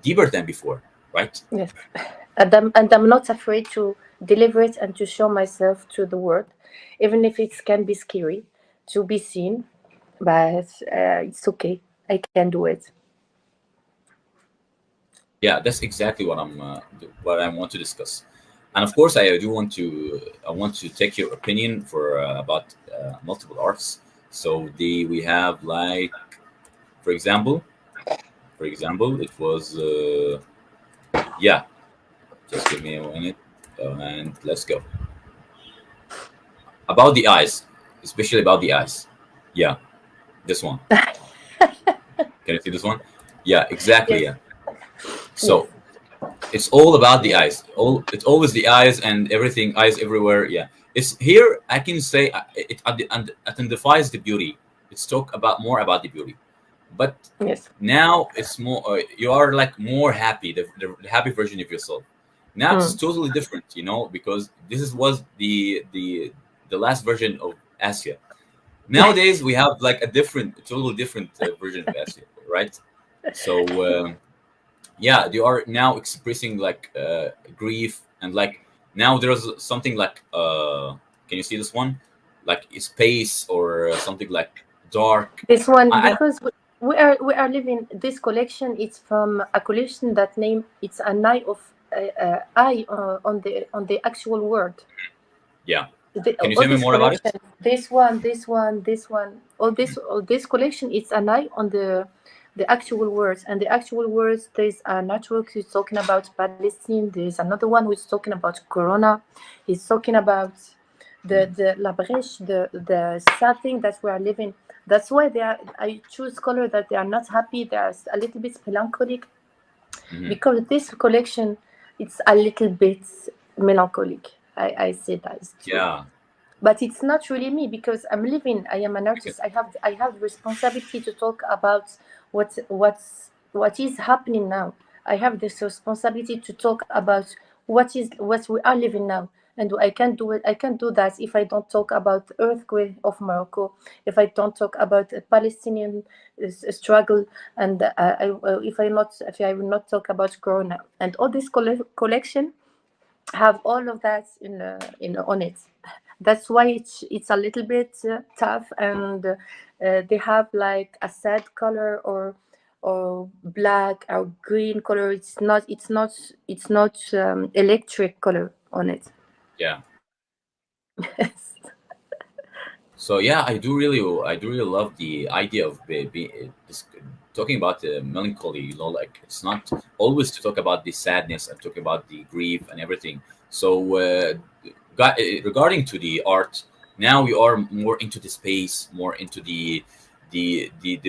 deeper than before, right? Yes. And I'm not afraid to deliver it and to show myself to the world, even if it can be scary to be seen. But it's okay. I can do it. Yeah, that's exactly what I want to discuss. And of course, I want to take your opinion for about multiple arts. So the we have like for example, it was yeah. Just give me a minute and let's go about the eyes, especially about the eyes. Yeah, this one. Can you see this one? Yeah, exactly. Yes. Yeah. Yes. So it's all about the eyes. It's always the eyes and everything. Eyes everywhere. Yeah. It's here. I can say it identifies the beauty. It's talk about more about the beauty, but Yes. now it's more. You are like more happy. The happy version of yourself. Now it's Mm. totally different. You know because was the last version of Assia. Nowadays we have like a totally different version of Assia, right? So. Yeah, they are now expressing like grief and like now there's something like can you see this one like space or something like dark. This one I because we are living this collection. It's from a collection that name. It's an eye of eye on the actual word. Yeah, can you All tell me this more about collection, it? this one, all this collection, it's an eye on the actual words, and the actual words. There's a network who's talking about Palestine. There's another one who's talking about Corona. He's talking about the la brèche, the sad thing that we are living. That's why I choose color that they are not happy. They are a little bit melancholic, because this collection, it's a little bit melancholic. I say that is true. Yeah. But it's not really me, because I'm living. I am an artist. I have the responsibility to talk about what is happening now. I have this responsibility to talk about what we are living now, and I can't do it. I can't do that if I don't talk about the earthquake of Morocco, if I don't talk about the Palestinian struggle, and if I will not talk about Corona and all this collection have all of that in on it. That's why it's a little bit tough, and they have like a sad color or black or green color. It's not electric color on it. Yeah. So yeah, I do really love the idea of talking about the melancholy. You know, like it's not always to talk about the sadness and talk about the grief and everything. So, regarding to the art, now we are more into the space, more into the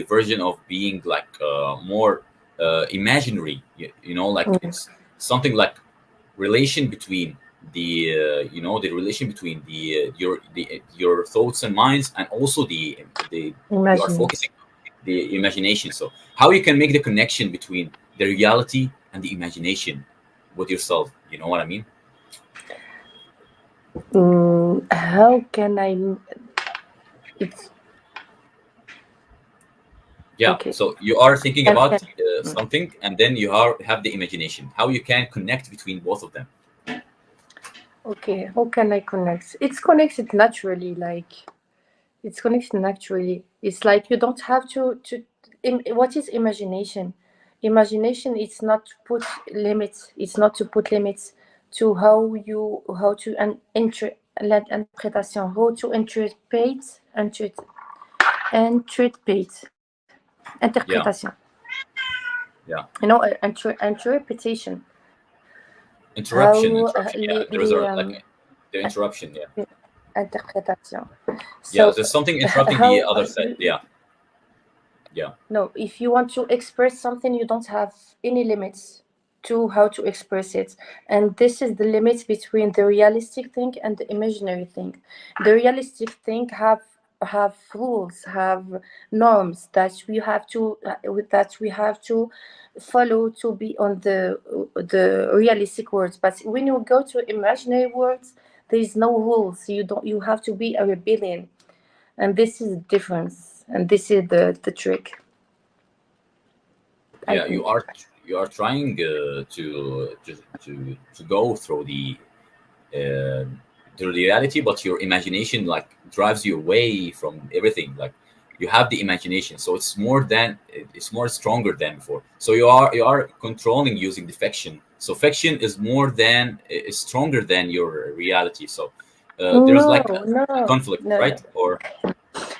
version of being like more imaginary. You know, like it's something like relation between the relation between your thoughts and minds, and also the you are Imagine. focusing on the imagination. So how you can make the connection between the reality and the imagination with yourself, you know what I mean? How can I? It's Yeah, okay. so you are thinking Can, about something, and then you have the imagination, how you can connect between both of them. okay. How can I connect? It's connected naturally. It's connected naturally. It's like you don't have what is imagination? Imagination is not to put limits. It's not to put limits to how to l'interprétation, how to interpret Yeah. interpretation. Yeah. Interpretation. Interruption, How interruption, yeah, there is a like the interruption, yeah. interpretation. Yeah, So there's something interrupting the how other side. Yeah. Yeah. no, if you want to express something, you don't have any limits to how to express it. And this is the limit between the realistic thing and the imaginary thing. The realistic thing have rules, have norms that we have to follow to be on the realistic words. But when you go to imaginary words, there is no rules. You have to be a rebellion, and this is the difference, and this is the trick, I Yeah, think. you are trying to go uh, through the reality, but your imagination like drives you away from everything. Like you have the imagination, so it's more stronger than before. So you are controlling using the fiction. So fiction is more than is stronger than your reality. So there's No, like a no, conflict, no, no. right? Or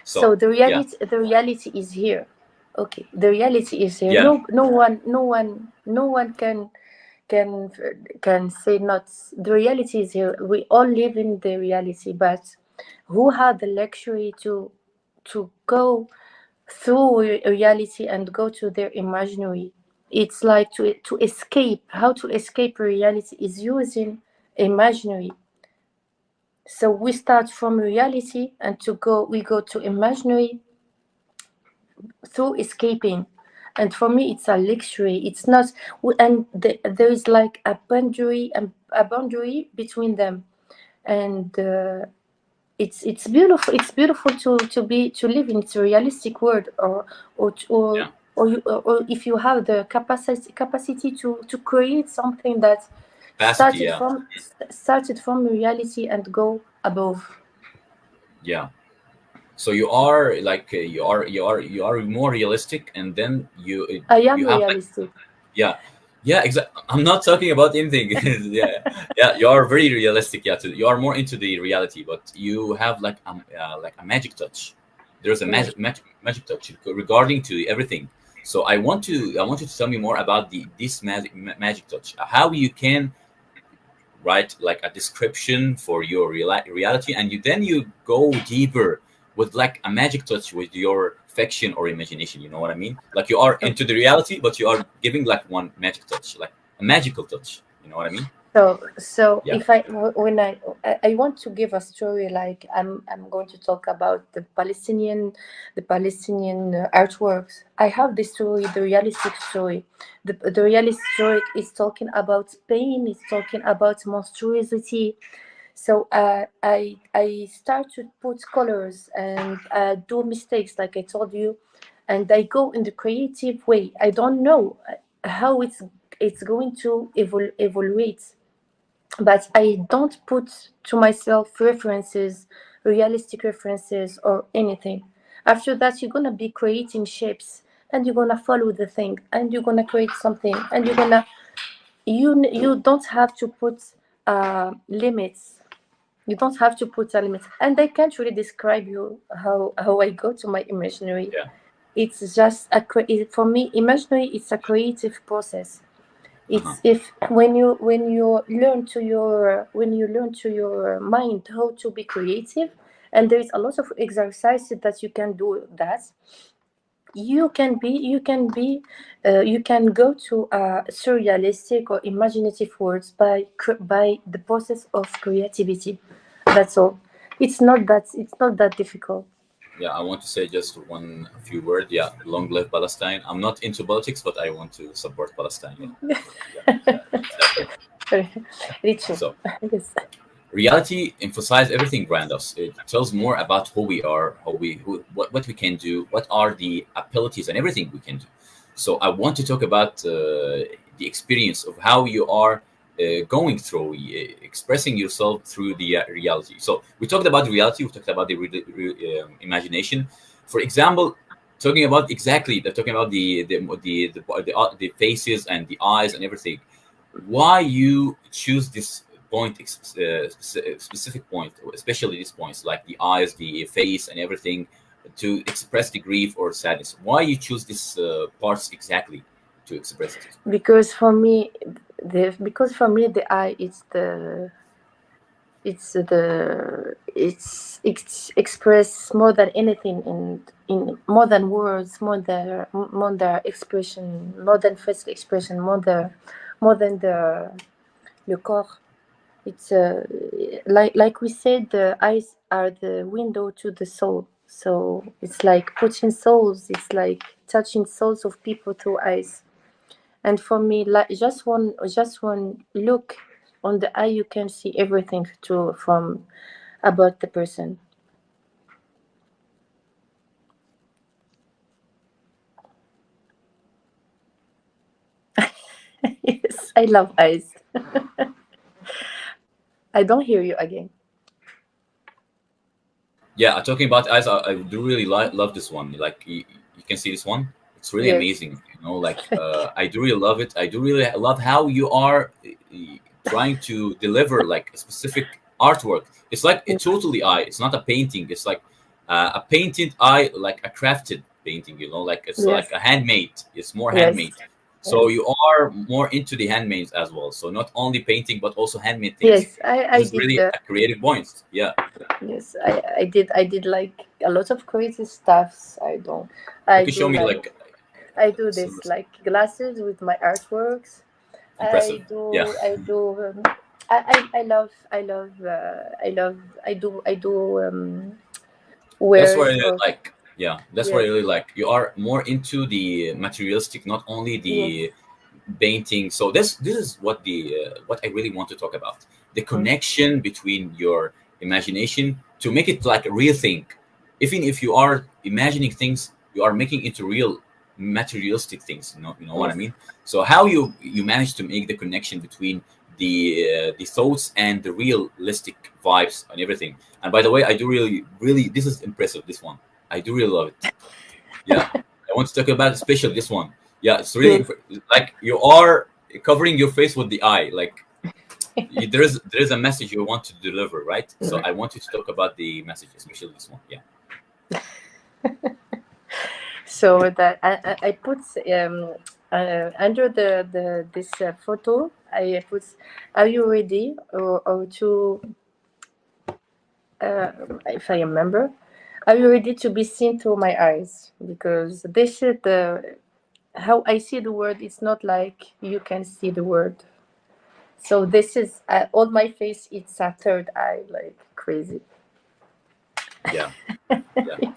so So yeah, the reality is here. Okay, the reality is here. yeah, No one can can say not. The reality is here. We all live in the reality, but who had the luxury to go through reality and go to their imaginary? It's like to escape. How to escape reality is using imaginary. So we start from reality, and we go to imaginary through escaping. And for me, it's a luxury. It's not, and there is like a boundary between them, and it's beautiful. It's beautiful to live in a realistic world, or or yeah. or if you have the capacity to create something that Capacity, started yeah, from started from reality and go above. yeah. So you are like you are more realistic, and then I am you have like realistic. yeah, yeah, exactly. I'm not talking about anything. Yeah, yeah, you are very realistic. Yeah, you are more into the reality, but you have like a magic touch. There's a Yes. magic touch regarding to everything. So I want you to tell me more about the this magic touch. How you can write like a description for your reality, and you go deeper with like a magic touch with your fiction or imagination. You know what I mean? Like you are into the reality, but you are giving like one magic touch, like a magical touch. You know what I mean? So Yeah. if when I want to give a story, like I'm going to talk about the Palestinian artworks. I have the story, the realistic story. The realistic story is talking about pain. It's talking about monstrosity. So I start to put colors and do mistakes, like I told you, and I go in the creative way. I don't know how it's going to evaluate, but I don't put to myself references, realistic references or anything. After that, you're gonna be creating shapes, and you're gonna follow the thing, and you're gonna create something, and you don't have to put limits. You don't have to put a limit. And I can't really describe you how I go to my imaginary. Yeah. It's just for me, imaginary. It's a creative process. Uh-huh. It's if when you learn to your mind how to be creative, and there is a lot of exercises that you can do. That you can go to surrealistic or imaginative words by the process of creativity. That's all. It's not that difficult. Yeah, I want to say just one few words. Yeah, long live Palestine. I'm not into politics, but I want to support Palestine. Yeah, yeah, exactly. Ritual. So Yes. reality emphasizes everything around us. It tells more about who we are, what we can do, what are the abilities, and everything we can do. So I want to talk about the experience of how you are going through expressing yourself through the reality. So we talked about reality. We talked about the imagination. For example, talking about the faces and the eyes and everything. Why you choose this point, specific point, especially these points like the eyes, the face, and everything, to express the grief or sadness? Why you choose these parts exactly to express it? Because for me the eye it's express more than anything, in more than words, more than expression, more than physical expression, more than le corps. It's like we said, the eyes are the window to the soul. So it's like putting souls, it's like touching souls of people through eyes. And for me, like just one look on the eye, you can see everything from about the person. Yes, I love eyes. I don't hear you again. Yeah, talking about eyes, I do really love this one. Like you can see this one. It's really Yes. amazing. You know, like I do really love it. I do really love how you are trying to deliver like a specific artwork. It's like a totally eye. It's not a painting. It's like a painted eye, like a crafted painting. You know, like it's like Yes. a handmade. It's more Yes. handmade. So Yes. you are more into the handmaids as well. So not only painting, but also handmade things. Yes. I This I is did really a creative point. Yeah. yes. I did like a lot of crazy stuffs. You I can show do me like like I do some this like glasses with my artworks. impressive. I Yeah, do. I do. I love. I love. I love. I do. that's what I Wears really of. like. Yeah, that's what I Yes. really like. You are more into the materialistic, not only Yes. the painting. So this is what I really want to talk about: the Mm. connection between your imagination to make it like a real thing. Even if you are imagining things, you are making it real, materialistic things. You know what I Yes. mean? So how you manage to make the connection between the thoughts and the realistic vibes and everything. And by the way, I do really this is impressive. This one, I do really love it. Yeah, I want to talk about especially this one. Yeah, it's really Yes. like you are covering your face with the eye. Like there is a message you want to deliver, right? So I want you to talk about the message, especially this one. Yeah, So that I put under the this photo. I put, are you ready? Or to, if I remember, are you ready to be seen through my eyes? Because this is the, how I see the word. It's not like you can see the word. So this is on my face. It's a third eye, like crazy. Yeah, yeah.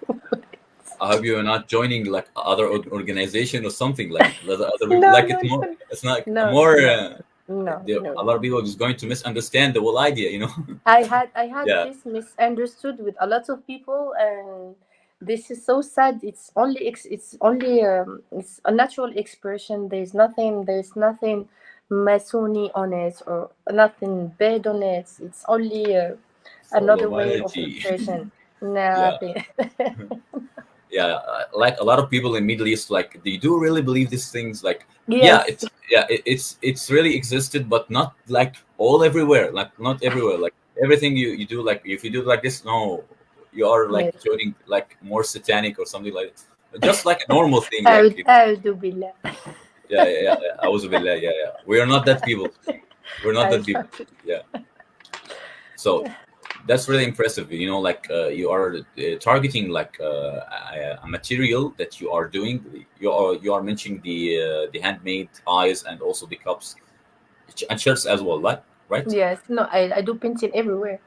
I hope you're not joining like other organization or something like the other people. No, Like no, it's more. no, It's not no, more. no, no, A no. lot of people are just going to misunderstand the whole idea. You know. I had Yeah. this misunderstood with a lot of people, and this is so sad. It's a natural expression. There's nothing Masoni on it, or nothing bad on it. It's only For another way of humanity. expression. Yeah. Nothing. Yeah, like a lot of people in Middle East, like they do really believe these things. Like, yeah, Yes, it's really existed, but not like all everywhere. Like not everywhere. Like everything you do, like if you do like this, no, you are like yes. joining like more satanic or something like. Just like a normal thing, like A'udhu billah. yeah. I was billah, yeah. We are not that people. We're not that people. Yeah. So that's really impressive. You know, like you are targeting like a material that you are doing. You are mentioning the handmade eyes and also the cups and shirts as well, right? Right? Yes, no, I do painting everywhere,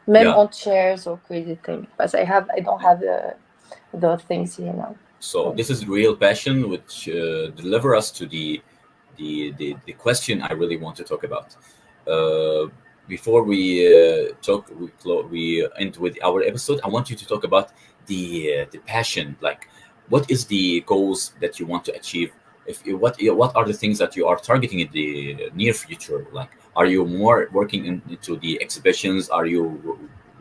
même Yeah. on chairs or crazy things. But I don't have the things here now. So So, this is real passion, which deliver us to the question I really want to talk about. Uh, Before we we end with our episode, I want you to talk about the passion. Like, what is the goals that you want to achieve? What are the things that you are targeting in the near future? Like, are you more working into the exhibitions? Are you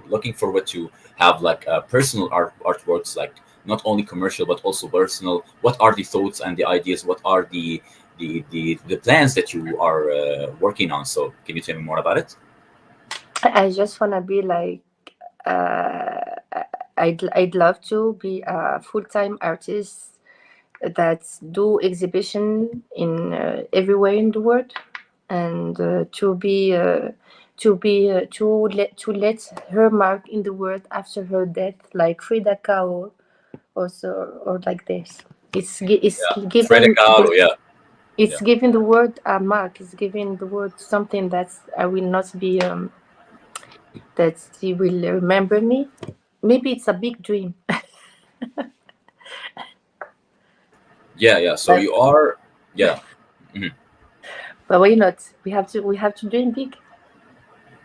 looking forward to have like personal artworks, like not only commercial but also personal? What are the thoughts and the ideas? What are the plans that you are working on? So can you tell me more about it? I just wanna be like, uh, I'd love to be a full time artist that do exhibition in everywhere in the world, and to let her mark in the world after her death, like Frida Kahlo, also, or like this. It's Yeah, Freda given Kahlo. this. Yeah, It's yeah, giving the word a mark. It's giving the word something that I will not be. That she will remember me. Maybe it's a big dream, yeah. So but you are, yeah. Mhm. why not? We have to dream big.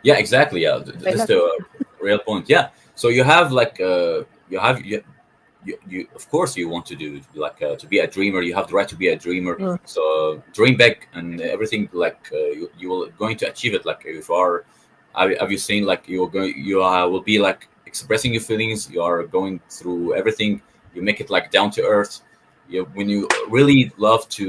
Yeah, exactly. Yeah, Why that's not? the real point. Yeah. So you have like you of course you want to do like to be a dreamer. You have the right to be a dreamer. Mm. So dream big and everything, like you will going to achieve it. Like if you are, have you seen like you're going, you will be like expressing your feelings, you are going through everything, you make it like down to earth. When you really love to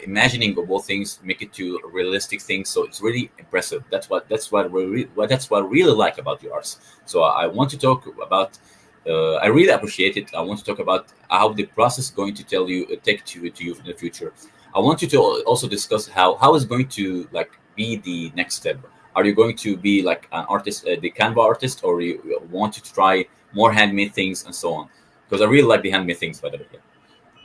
imagining of all things, make it to realistic things. So it's really impressive. That's what I really like about the arts. So I want to talk about. I really appreciate it. I want to talk about how the process is going to tell you take to you in the future. I want you to also discuss how is going to like be the next step. Are you going to be like an artist, the Canva artist, or you want to try more handmade things and so on? Because I really like the handmade things, by the way.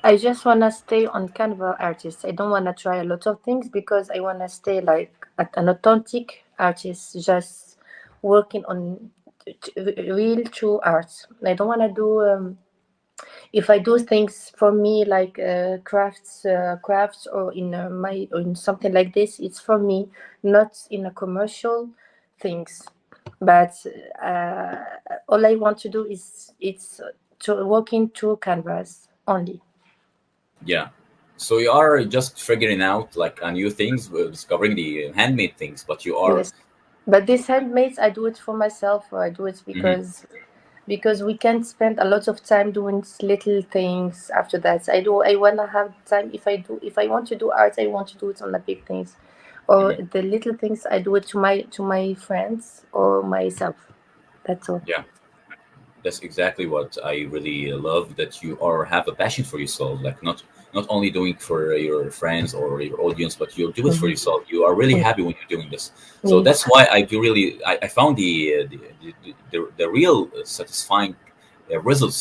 I just wanna stay on Canva artist. I don't wanna try a lot of things because I wanna stay like an authentic artist, just working on real true art. I don't wanna do. If I do things for me like crafts, or in my or in something like this, it's for me, not in a commercial things. But uh, all I want to do is it's to working through canvas only. Yeah. So you are just figuring out like a new things, discovering the handmade things, but you are. Yes, but this handmaids, I do it for myself, or I do it Mhm. because we can't spend a lot of time doing little things. After that, I wanna have time. If I want to do art, I want to do it on the big things, or Mhm. the little things. I do it to my friends or myself. That's all. Yeah. That's exactly what I really love, that you are have a passion for yourself, like not only doing for your friends or your audience, but you do it for Mhm. yourself. You are really Yeah. happy when you're doing this. So Yes. that's why I do really I found the real satisfying results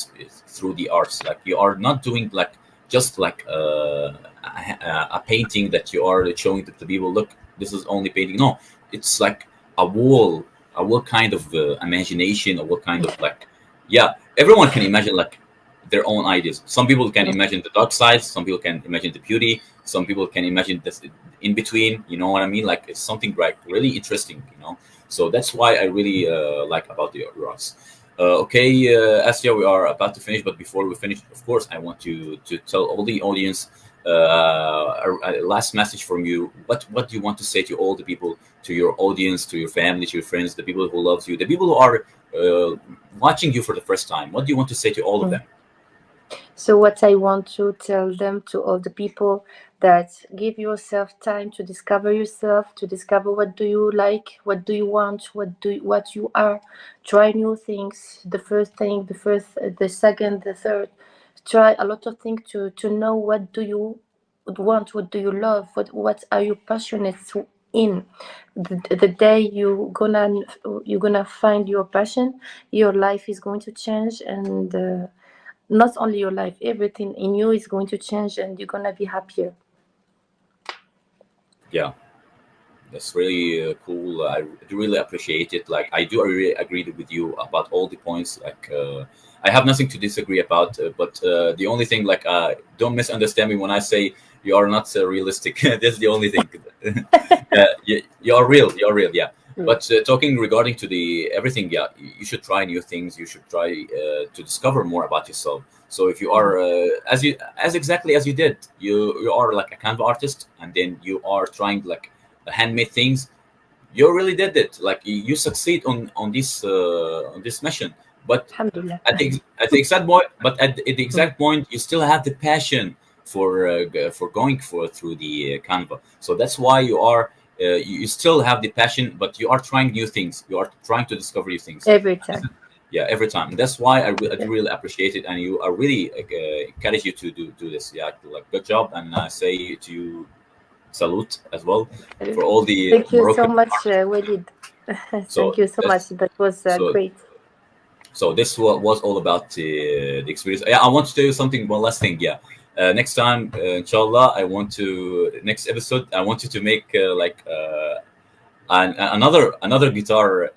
through the arts. Like you are not doing like just like a painting that you are showing to the people. Look, this is only painting. No, it's like a wall, a wall kind of imagination, a wall kind of like, yeah, everyone can imagine like their own ideas. Some people can imagine the dark sides, some people can imagine the beauty, some people can imagine this in between, you know what I mean? Like it's something like really interesting, you know. So that's why I really like about the arts. Okay, Asya, we are about to finish, but before we finish, of course, I want to tell all the audience a last message from you. What do you want to say to all the people, to your audience, to your family, to your friends, the people who loves you, the people who are watching you for the first time? What do you want to say to all of them? So what I want to tell them, to all the people, that give yourself time to discover yourself, to discover what do you like, what do you want, what you are. Try new things. The first thing, the second, the third. Try a lot of things to know what do you want, what do you love, what are you passionate in. The day you're gonna find your passion, your life is going to change, and not only your life, everything in you is going to change, and you're gonna be happier. Yeah, that's really cool. I do really appreciate it. Like I do really agree with you about all the points. Like I have nothing to disagree about. But the only thing, like, don't misunderstand me when I say you are not realistic. That's the only thing. Yeah, you are real. You are real. Yeah. Yeah. But talking regarding to the everything, yeah, you should try new things. You should try to discover more about yourself. So if you are as exactly as you did, you are like a Canva artist, and then you are trying like handmade things. You really did it. Like you succeed on this mission. But Alhamdulillah. at the exact point, at the exact point, you still have the passion for going for through the Canva. So that's why you are. You still have the passion, but you are trying new things. You are trying to discover new things. Every And this time. is, yeah, every time. That's why I Yeah. do really appreciate it, and you are really encourage you to do this. Yeah, like good job, and I say to you, salute as well for all the Thank you so Moroccan much, artists. Walid. So Thank you so much. that's That was so great. so this was all about the experience. Yeah, I want to tell you something. One last thing. Yeah, next time, inshallah, I want to next episode. I want you to make another guitar,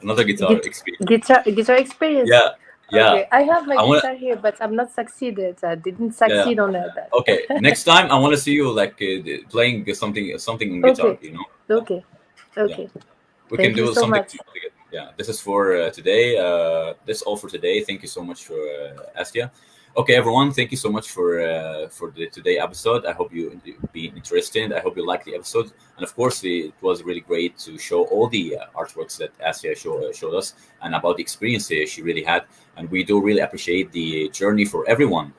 another guitar Git- experience. guitar experience. Yeah, yeah. Okay, I have my I want. guitar here, but I'm not succeeded. I didn't Yeah. succeed on that. Okay. Next time, I want to see you like playing something on guitar. Okay, You know. Yeah. okay, Yeah. okay. We can Thank you do so something much. together. Yeah, this is for today. That's all for today. Thank you so much for Astia. Okay, everyone. Thank you so much for the today episode. I hope you be interested. I hope you like the episode, and of course, it was really great to show all the artworks that Astia showed us and about the experience she really had. And we do really appreciate the journey for everyone.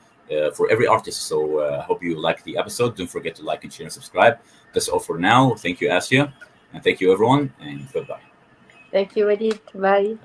For every artist. So I hope you like the episode. Don't forget to like and share and subscribe. That's all for now. Thank you, Asya. And thank you, everyone. And goodbye. Thank you, Walid. Bye.